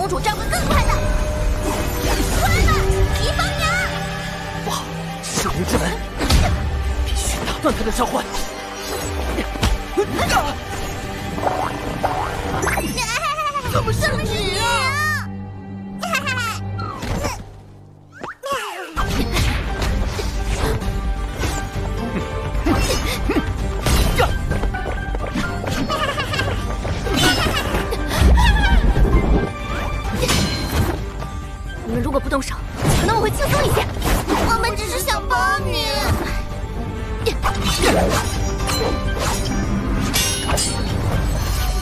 公主战会更快的。快了，提防娘！不好，赤灵之门，必须打断他的召唤。怎么是你啊？你们如果不动手，可能我会轻松一些。我们只是想帮你。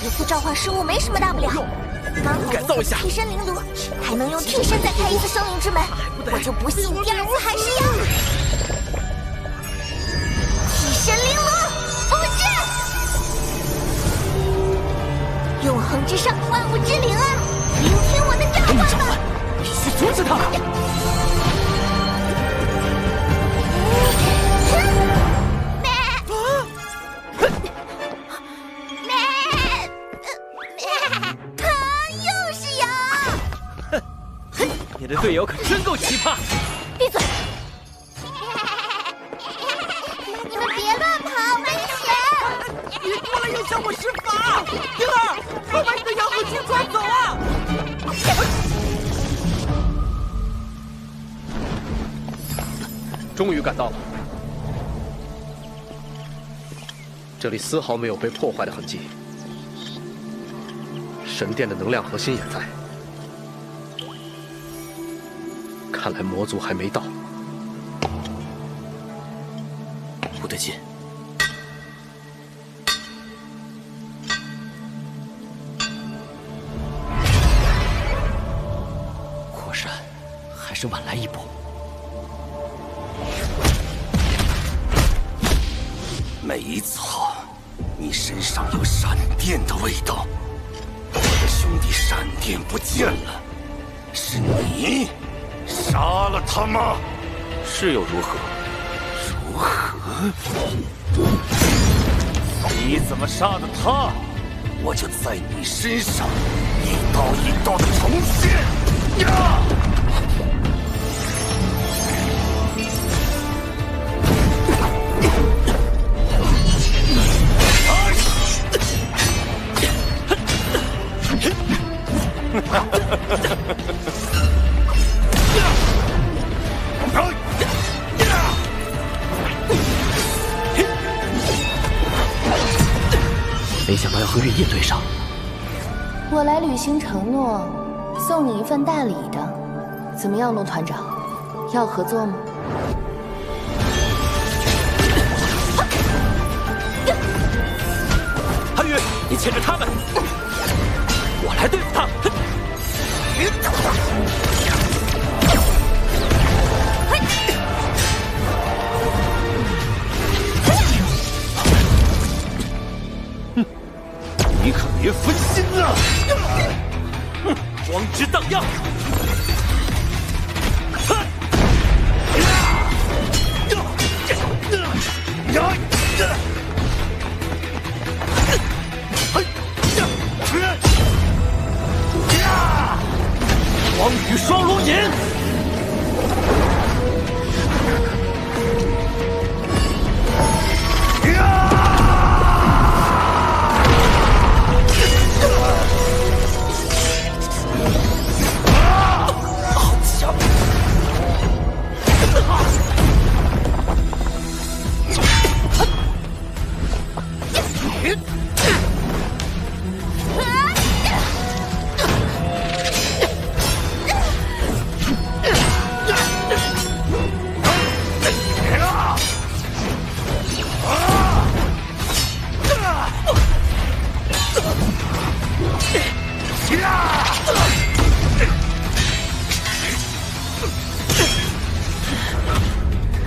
一次召唤失误没什么大不了。刚好改造一下替身灵炉，还能用替身再开一次生灵之门，我就不信第二次还是要替身灵炉布置。永恒之上，万物之灵啊，聆听我的召唤吧！必须阻止他！你的队友可真够奇葩！闭嘴！你们别乱跑，危险！你过来影响我施法！灵儿，快把你的阳和青抓走啊！终于赶到了，这里丝毫没有被破坏的痕迹，神殿的能量核心也在。看来魔族还没到，不对劲。果然，还是晚来一步。没错，你身上有闪电的味道。我的兄弟闪电不见了，是你杀了他吗？是又如何？如何？你怎么杀的他？我就在你身上一刀一刀的重现。呀！没想到要和月夜对上。我来履行承诺，送你一份大礼的，怎么样，陆团长？要合作吗？韩宇，你牵着他们，我来对付他。你可别分心啊！光之荡漾！光羽双龙吟！好强！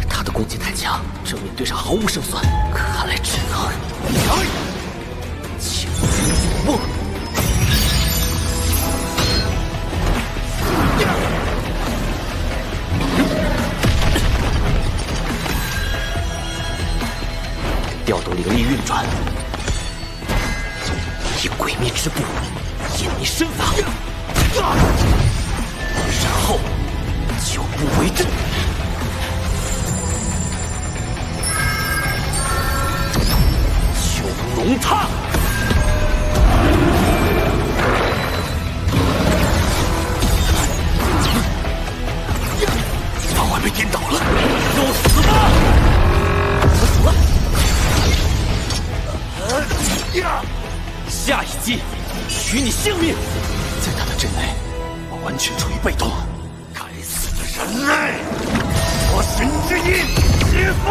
他的攻击太强，正面对上毫无胜算，看来只能轻松琢磨。调动灵力运转，以诡秘之步引你身法。然后就不为真。九龙踏。方块被颠倒了，要死吗？死了！下一击，取你性命！在他的阵内，我完全处于被动。该死的人类！我神之印解放！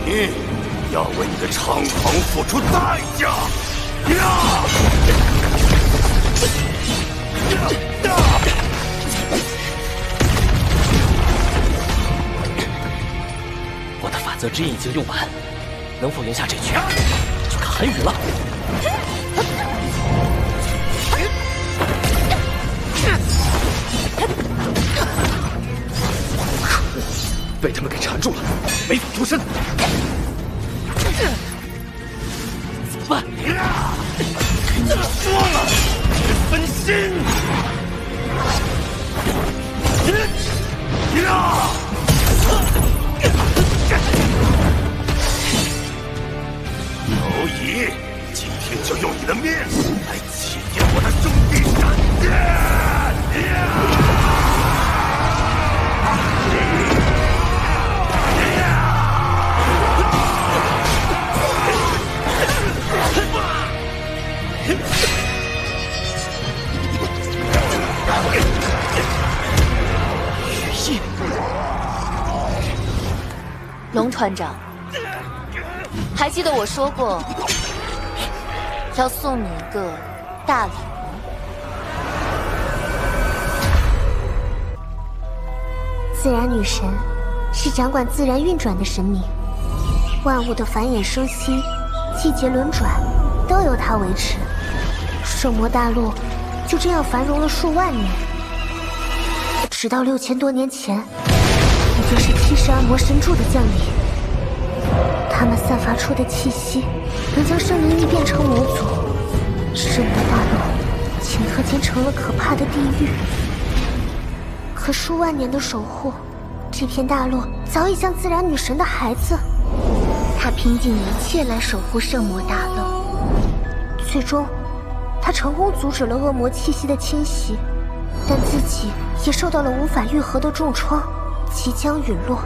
你要为你的猖狂付出代价！我的法则之印已经用完，能否赢下这局，就看韩宇了。被他们给缠住了，没法脱身。怎么办？跟你说了，别分心。蝼蚁，今天就用你的面来祭奠我的兄弟闪电！龙团长，还记得我说过要送你一个大礼吗？自然女神是掌管自然运转的神明，万物的繁衍生息、季节轮转都由她维持。圣魔大陆就这样繁荣了数万年，直到6000多年前，也就是72魔神柱的降临，他们散发出的气息能将生灵异变成魔族，圣魔大陆顷刻间成了可怕的地狱。可数万年的守护，这片大陆早已像自然女神的孩子，她拼尽一切来守护圣魔大陆。最终，她成功阻止了恶魔气息的侵袭，但自己也受到了无法愈合的重创，即将陨落。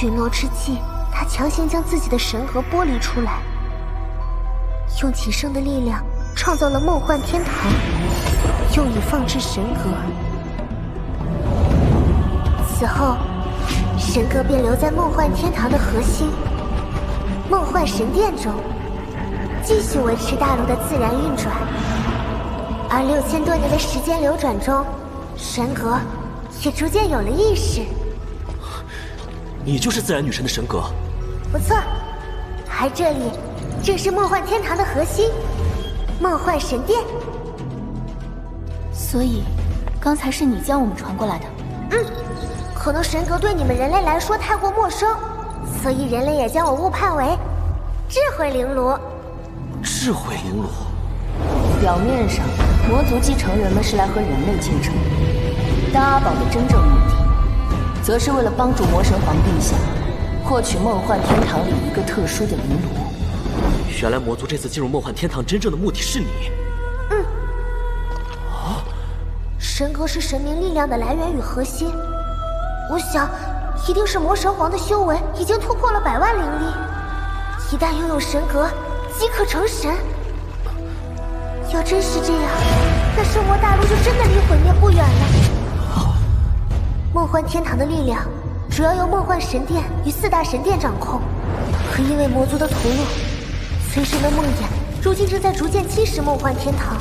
陨落之际，她强行将自己的神格剥离出来，用仅剩的力量创造了梦幻天堂，用以放置神格。此后，神格便留在梦幻天堂的核心梦幻神殿中，继续维持大陆的自然运转。而6000多年的时间流转中，神格也逐渐有了意识。你就是自然女神的神格？不错，而这里正是梦幻天堂的核心梦幻神殿。所以，刚才是你将我们传过来的？可能神格对你们人类来说太过陌生，所以人类也将我误判为智慧灵炉。智慧灵炉。表面上，魔族继承人们是来和人类竞争，但阿宝的真正目的，则是为了帮助魔神皇陛下获取梦幻天堂里一个特殊的灵炉。原来魔族这次进入梦幻天堂真正的目的是你。神格是神明力量的来源与核心，我想，一定是魔神皇的修为已经突破了100万灵力，一旦拥有神格，即可成神。要真是这样，那圣魔大陆就真的离毁灭不远了。梦幻天堂的力量主要由梦幻神殿与4大神殿掌控，可因为魔族的投入，随神的梦魇如今正在逐渐侵蚀梦幻天堂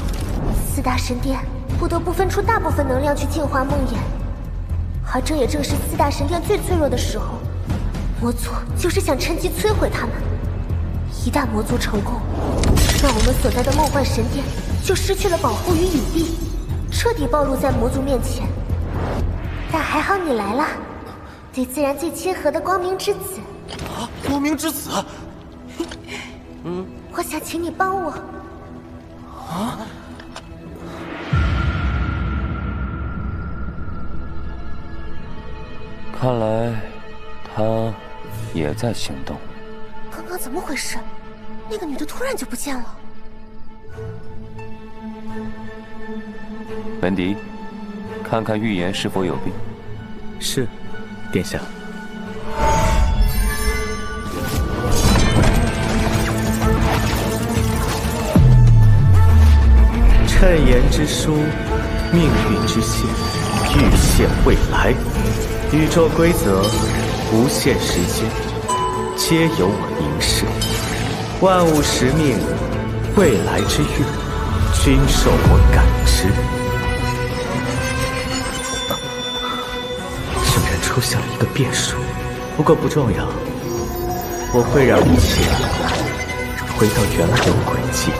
，4大神殿不得不分出大部分能量去净化梦魇。而这也正是4大神殿最脆弱的时候，魔族就是想趁机摧毁他们。一旦魔族成功，那我们所在的梦幻神殿就失去了保护与隐蔽，彻底暴露在魔族面前。但还好你来了，对自然最亲和的光明之子。啊，光明之子。我想请你帮我。啊？看来他也在行动。刚刚怎么回事？那个女的突然就不见了。文迪，看看预言是否有病。是，殿下。谶言之书，命运之线，预现未来。宇宙规则，无限时间，皆由我凝视。万物时命，未来之运，均受我感知。竟然出现了一个变数，不过不重要。我会让一切回到原有轨迹的。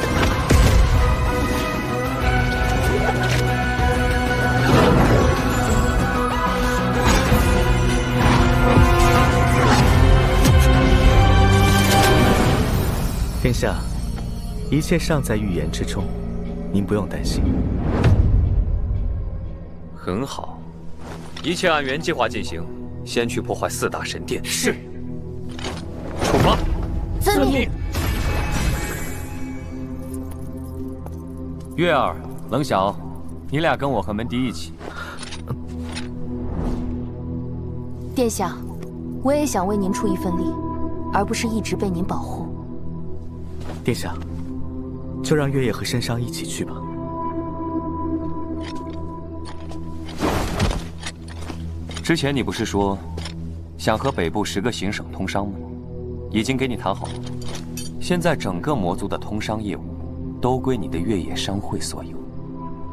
殿下，一切尚在预言之中，您不用担心。很好，一切按原计划进行。先去破坏4大神殿。是。出发。遵命。月儿、冷晓，你俩跟我和门迪一起。殿下，我也想为您出一份力，而不是一直被您保护。殿下，就让月夜和申商一起去吧。之前你不是说想和北部10个行省通商吗？已经给你谈好了。现在整个魔族的通商业务都归你的月野商会所有。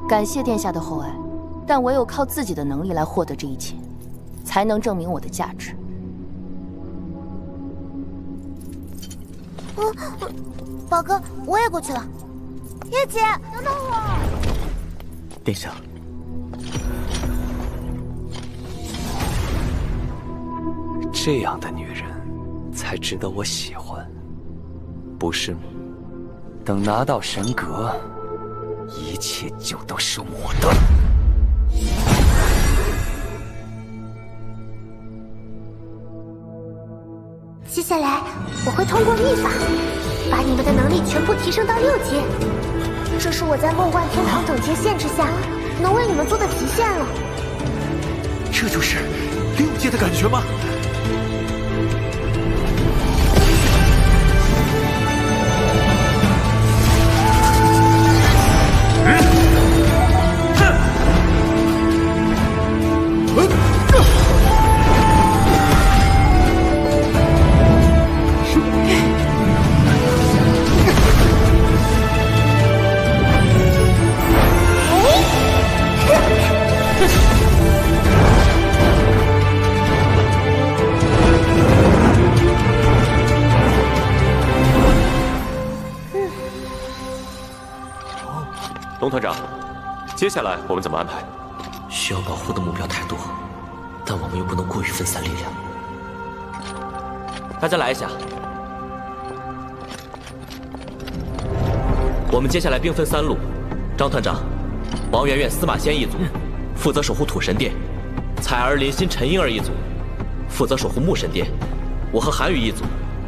感谢殿下的厚爱，但唯有靠自己的能力来获得这一切，才能证明我的价值。宝哥，我也过去了。月姐，等等我。殿下，这样的女人才值得我喜欢，不是吗？等拿到神格，一切就都是我的。接下来我会通过秘法，把你们的能力全部提升到6阶。这是我在梦幻天堂等阶限制下能为你们做的极限了。这就是6阶的感觉吗？龙团长，接下来我们怎么安排？需要保护的目标太多，但我们又不能过于分散力量。大家来一下，我们接下来兵分3路。张团长，王媛媛、司马仙一组，负责守护土神殿；彩儿、林心、陈婴儿一组，负责守护木神殿；我和韩宇一组，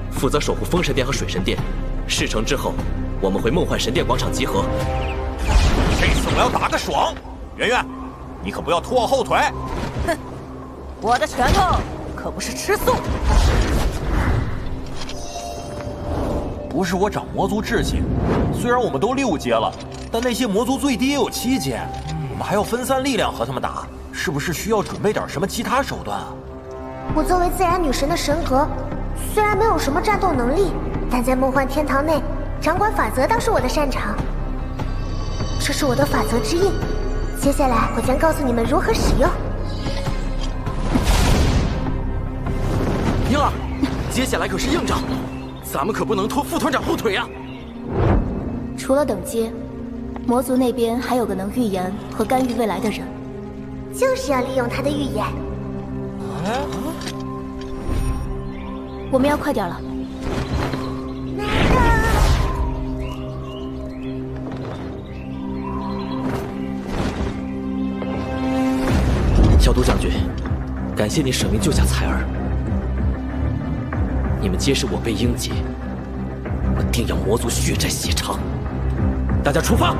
负责守护风神殿和水神殿。事成之后，我们回梦幻神殿广场集合。这次我要打个爽，圆圆，你可不要拖我后腿。哼，我的拳头可不是吃素。不是我长魔族志气，虽然我们都6阶了，但那些魔族最低也有7阶，我们还要分散力量和他们打，是不是需要准备点什么其他手段啊？我作为自然女神的神格，虽然没有什么战斗能力，但在梦幻天堂内掌管法则倒是我的擅长。这是我的法则之印，接下来我将告诉你们如何使用。婴儿，接下来可是硬仗，咱们可不能拖副团长后腿啊！除了等阶，魔族那边还有个能预言和干预未来的人，就是要利用他的预言。我们要快点了。小毒将军，感谢你舍命救下彩儿。你们皆是我辈英杰，我定要魔族血债血偿。大家出发！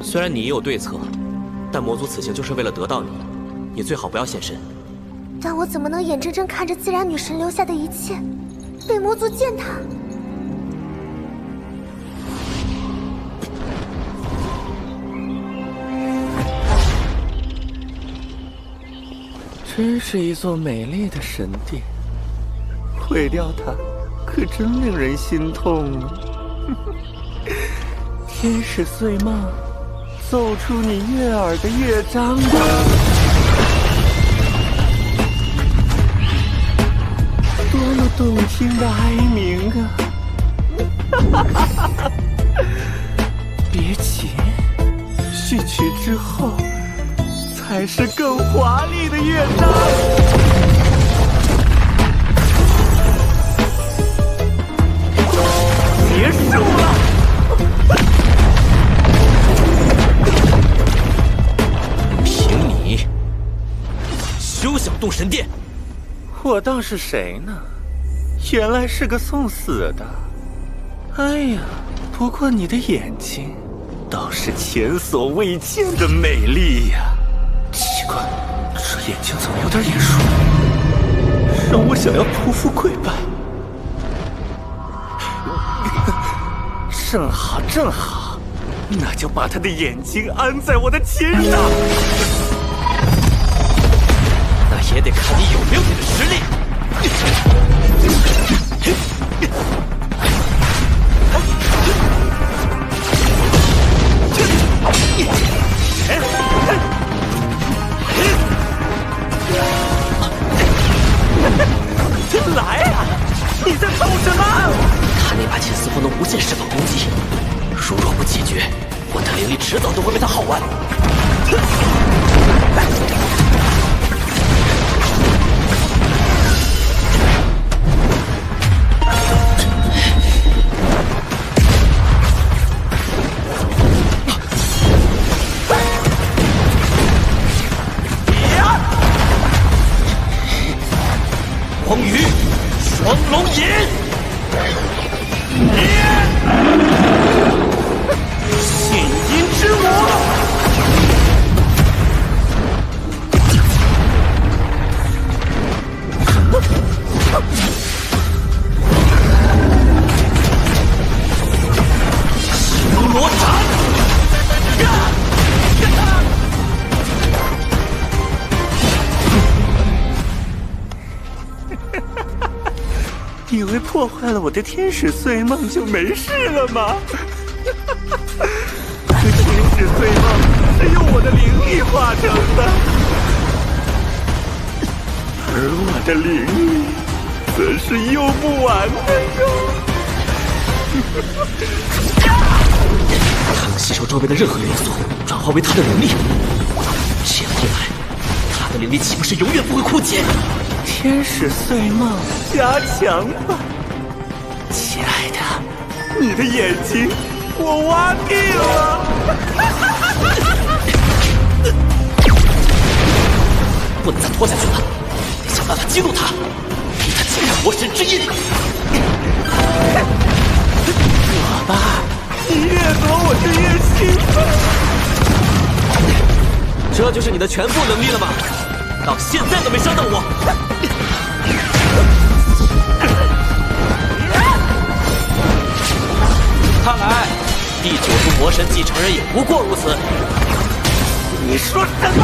虽然你也有对策，但魔族此行就是为了得到你，你最好不要现身。但我怎么能眼睁睁看着自然女神留下的一切被魔族践踏？真是一座美丽的神殿，毁掉它，可真令人心痛啊！天使碎梦，奏出你悦耳的乐章吧！多么动听的哀鸣啊！别急，序曲之后才是更华丽的乐章。结束了。凭你，休想动神殿！我当是谁呢？原来是个送死的。哎呀，不过你的眼睛倒是前所未见的美丽呀！奇怪，这眼睛怎么有点眼熟，让我想要匍匐跪拜。正好，正好，那就把他的眼睛安在我的肩上。那也得看你有没有这个实力。来啊！你在逗什么？他那把剑似乎能无限释放攻击，如若不解决，我的灵力迟早都会被他耗完。光羽双龙吟，信阴之魔。星罗斩。以为破坏了我的天使碎梦就没事了吗？这天使碎梦是用我的灵力化成的，而我的灵力则是用不完的肉。他能吸收周围的任何元素，转化为他的灵力。这样一来，他的灵力岂不是永远不会枯竭？天使碎梦加强吧，亲爱的，你的眼睛我挖定了。不能再拖下去了，得想办法激怒他，逼他接上魔神之印。我吧，你越躲我就越兴奋。这就是你的全部能力了吗？到现在都没伤到我。看来第9族魔神继承人也不过如此。你说什么？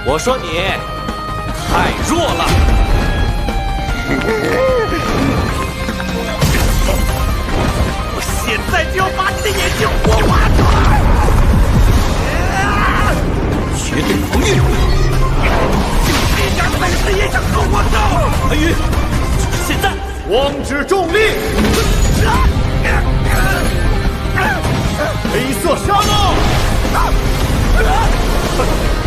我说你太弱了。我现在就要把你的眼睛活挖出来！绝对防御！就这样，本事也想和我斗？韩宇，就是现在！光之重力，黑色沙漠。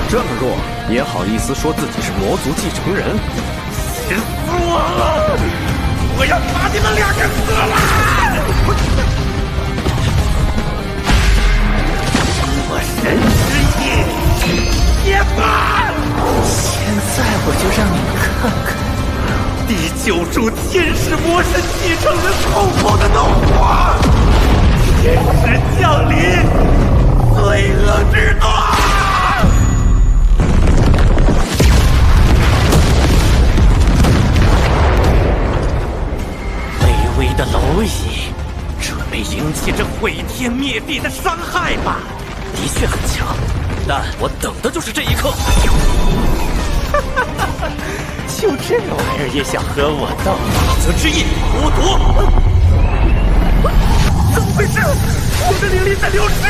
这么弱也好意思说自己是魔族继承人？气死我了！我要把你们两个撕烂！我神之翼，涅槃！现在我就让你们看看第9柱天使魔神继承人痛苦的怒火！天使降临，罪恶之怒！卑微的蝼蚁，准备引起这毁天灭地的伤害吧？的确很强，但我等的就是这一刻。就这玩意儿也想和我斗？法则之翼，剥夺！怎么回事？我的灵力在流失，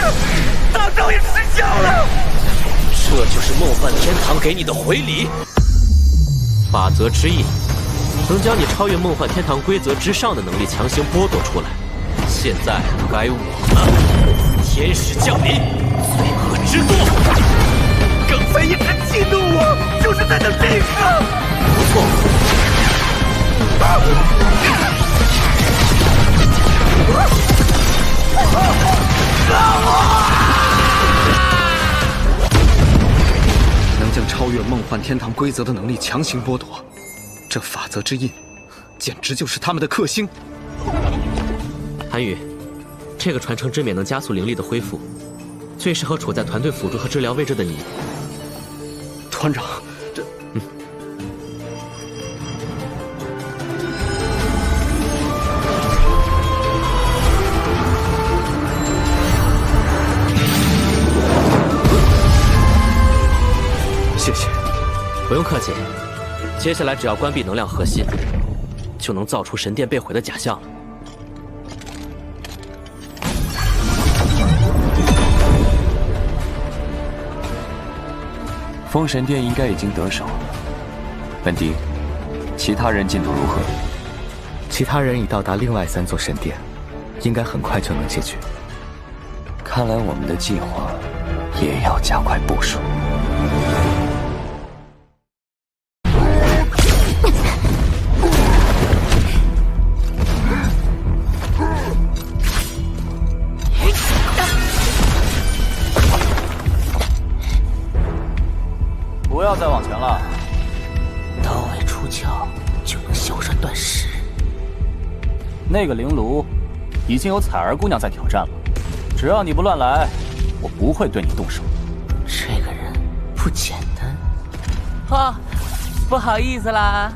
大招也失效了。这就是梦幻天堂给你的回礼。法则之翼能将你超越梦幻天堂规则之上的能力强行剥夺出来。现在该我了，天使降临，罪恶之作。刚才一直激怒我，就是在等这个。不错。能将超越梦幻天堂规则的能力强行剥夺，这法则之印，简直就是他们的克星。韩宇，这个传承之冕能加速灵力的恢复，最适合处在团队辅助和治疗位置的你。团长，这……谢谢。不用客气。接下来只要关闭能量核心，就能造出神殿被毁的假象了。封神殿应该已经得手。本迪，其他人进度如何？其他人已到达另外3座神殿，应该很快就能解决。看来我们的计划也要加快部署。不要再往前了。刀未出鞘就能削软断石。那个灵炉已经有彩儿姑娘在挑战了，只要你不乱来，我不会对你动手。这个人不简单。哦，不好意思啦，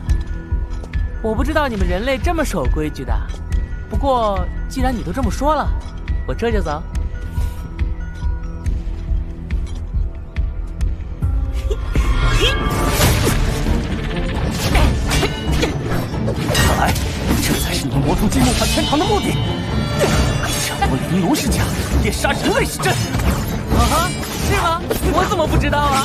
我不知道你们人类这么守规矩的。不过既然你都这么说了，我这就走。看来这才是你们魔族进梦幻天堂的目的。掌握灵炉是假，猎杀人类是真。啊哈，是吗？我怎么不知道啊？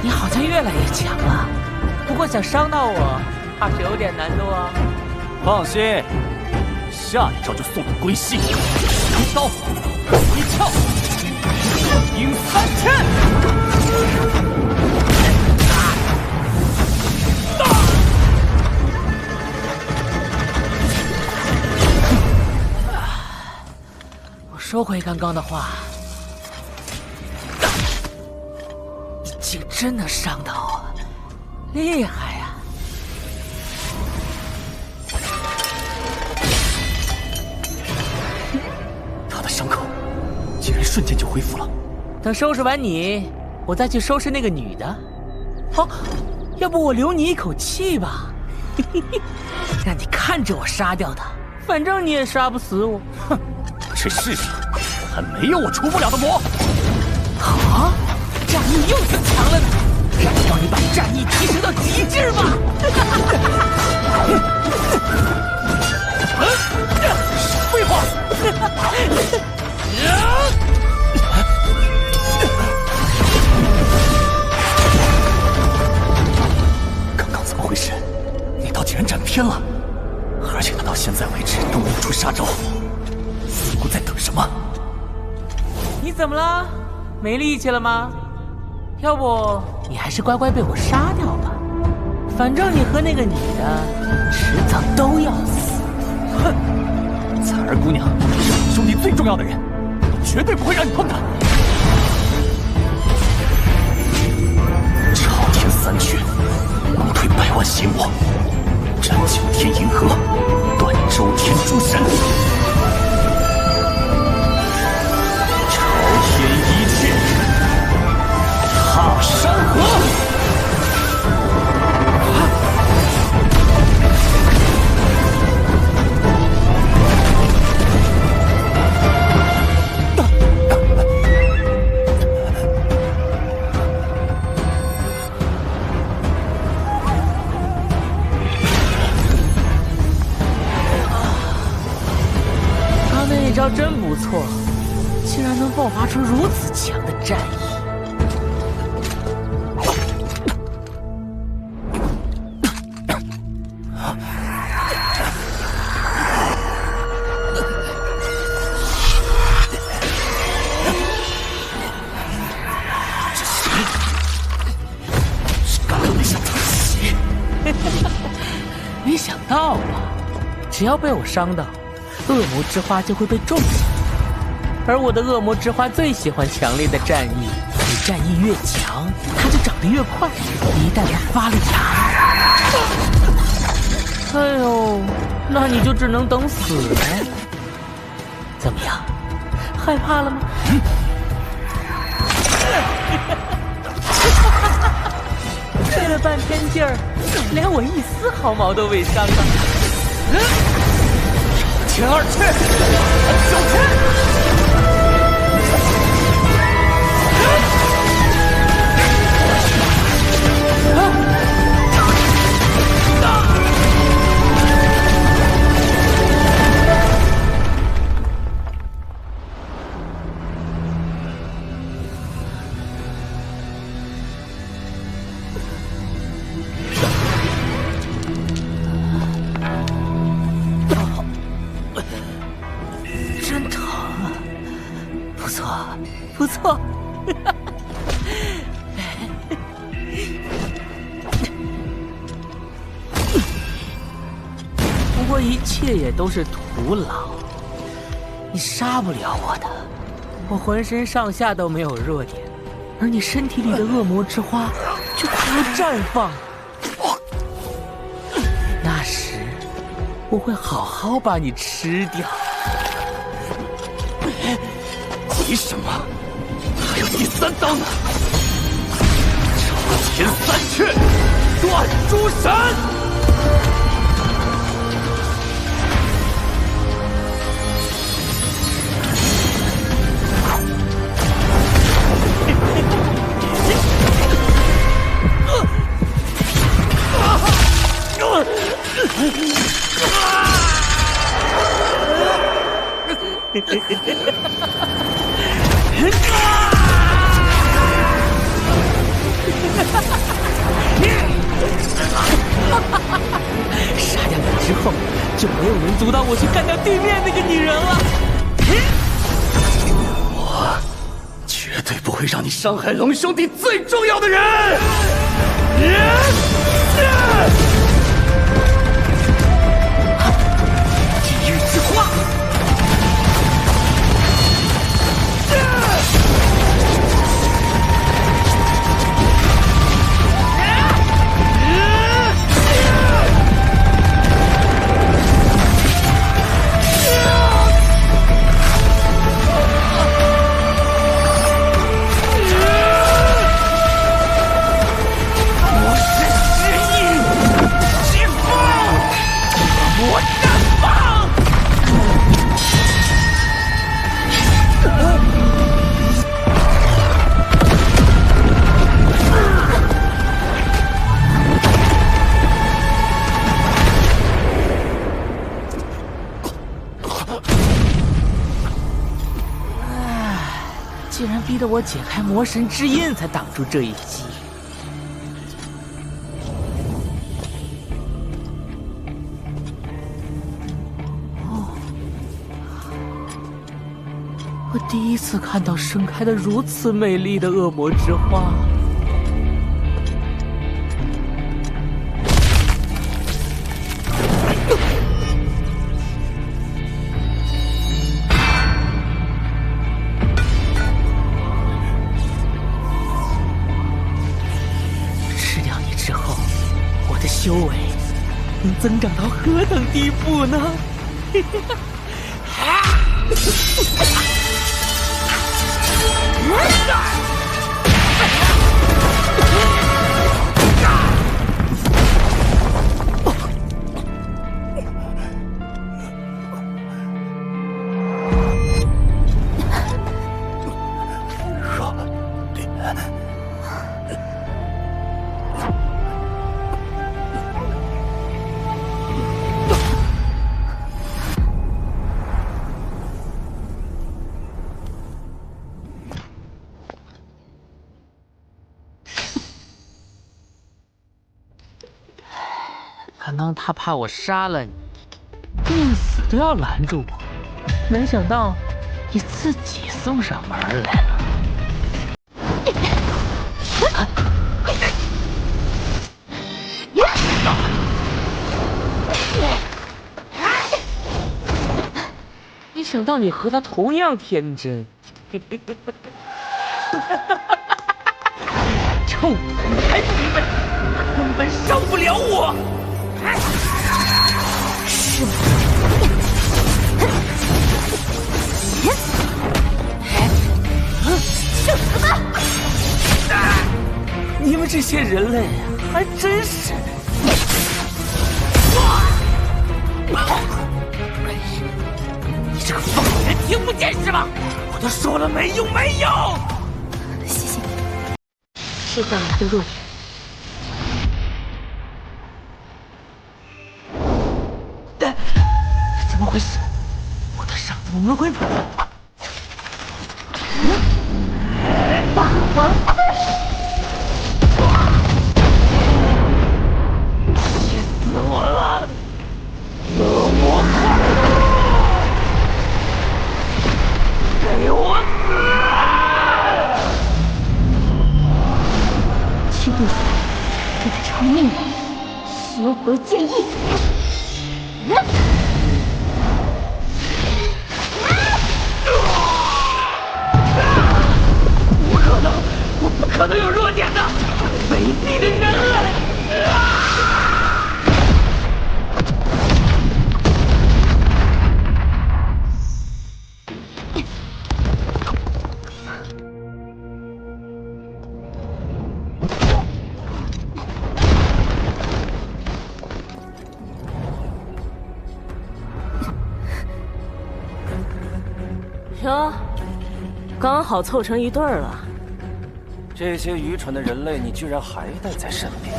你好像越来越强了，不过想伤到我，怕是有点难度啊。放心，下一招就送你归西。阳刀，回鞘，鹰3000。我收回刚刚的话，你竟真能伤到我，厉害呀！他的伤口竟然瞬间就恢复了。等收拾完你，我再去收拾那个女的。好，要不我留你一口气吧，让你看着我杀掉他，反正你也杀不死我。哼，这世上还没有我除不了的魔。啊，战力又增强了呢！让你把战意提升到极致吧！废话！刚刚怎么回事？那刀竟然斩偏了，而且他到现在为止都没有出杀招，似乎在等什么。你怎么了？没力气了吗？要不你还是乖乖被我杀掉吧，反正你和那个女的迟早都要死。哼！彩儿姑娘是我兄弟最重要的人，我绝对不会让你碰她。朝天三阙，猛推百万邪魔，斩九天银河，断周天诸神。朝天一阙，踏山河。那招真不错，竟然能爆发出如此强的战意。是刚刚那下特袭，没想到吧？只要被我伤到，恶魔之花就会被种下，而我的恶魔之花最喜欢强烈的战意，你战意越强，它就长得越快。一旦它发了芽，哎呦，那你就只能等死了。怎么样，害怕了吗？费了半天劲儿，连我一丝毫毛都未伤啊！天二阙，九天。真疼啊！不错，不错。不过一切也都是徒劳，你杀不了我的。我浑身上下都没有弱点，而你身体里的恶魔之花就快要绽放。那时，我会好好把你吃掉。急什么？还有第三刀呢！朝天三阙，断诸神。杀掉你之后，就没有人阻挡我去干掉对面那个女人了。我绝对不会让你伤害龙兄弟最重要的人。地狱之花。魔神之翼。逼得我解开魔神之印才挡住这一击。我第一次看到盛开的如此美丽的恶魔之花。吃掉你之后，我的修为能增长到何等地步呢？刚刚他怕我杀了你，宁死都要拦住我，没想到你自己送上门来了。没想到你和他同样天真。臭，你还不明白，根本伤不了我。是吗？你们这些人类还真是……你这个疯人听不见是吧？我都说了没用，没用！谢谢你，释放他的弱点。怎么回事？我的伤怎么会……气死我了！恶魔化，给我死！去不死，给他偿命，修和建议。我不可能有弱点的，卑鄙的人类！哟，刚好凑成一对儿了。这些愚蠢的人类，你居然还带在身边？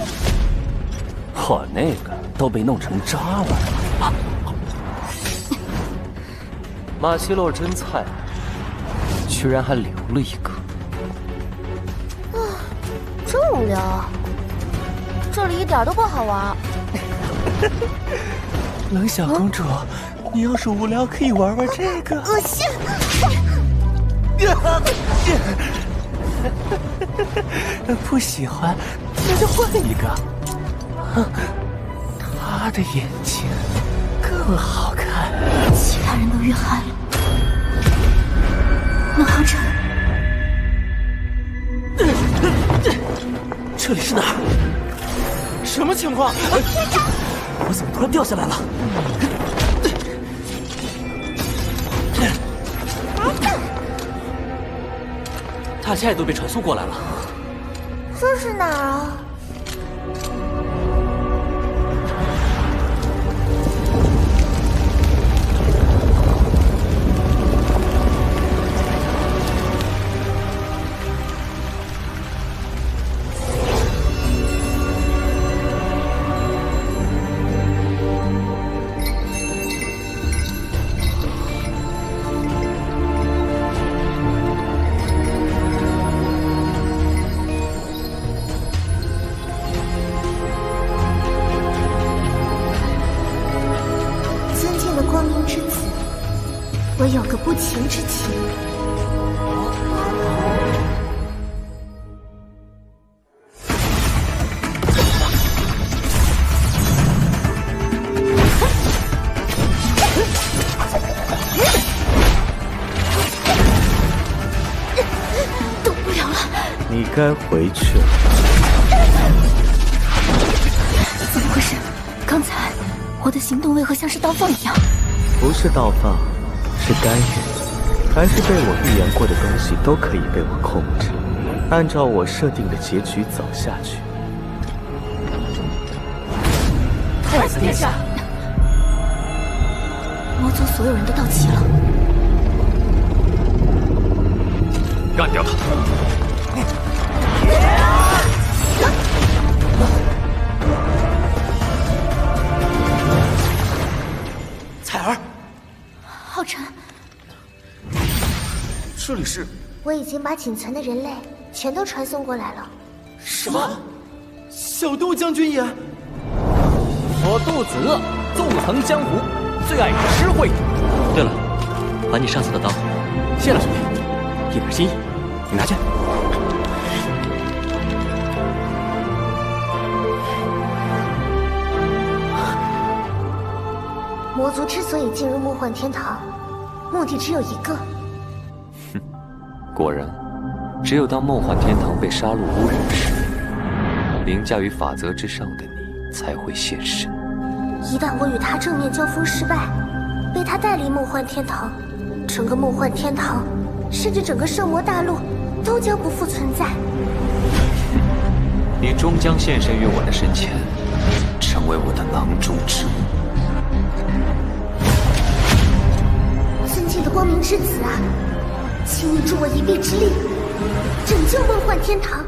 我那个都被弄成渣了。马西洛真菜，居然还留了一个。真无聊啊！这里一点都不好玩。冷小公主，你要是无聊，可以玩玩这个。恶心！不喜欢，那就换一个。他的眼睛更好看。其他人都遇害了，冷浩辰，这里是哪儿？什么情况？我怎么突然掉下来了？大家也都被传送过来了。这是哪儿啊？有个不情之请。动不了了。你该回去了。怎么回事？刚才我的行动为何像是倒放一样？不是倒放，是干预。凡是被我预言过的东西都可以被我控制，按照我设定的结局走下去。太子殿下，魔族所有人都到齐了，干掉他！彩儿，浩辰，这里是？我已经把仅存的人类全都传送过来了。什么？小杜将军也？我杜子鄂纵横江湖，最爱诗会。对了，把你上次的刀，谢了兄弟，一点心意，你拿去。魔族之所以进入梦幻天堂，目的只有一个。哼，果然，只有当梦幻天堂被杀戮污染时，凌驾于法则之上的你才会现身。一旦我与他正面交锋失败，被他带离梦幻天堂，整个梦幻天堂，甚至整个圣魔大陆，都将不复存在。你终将现身于我的身前，成为我的囊中之物。尊敬的光明之子啊，请你助我一臂之力，拯救梦幻天堂。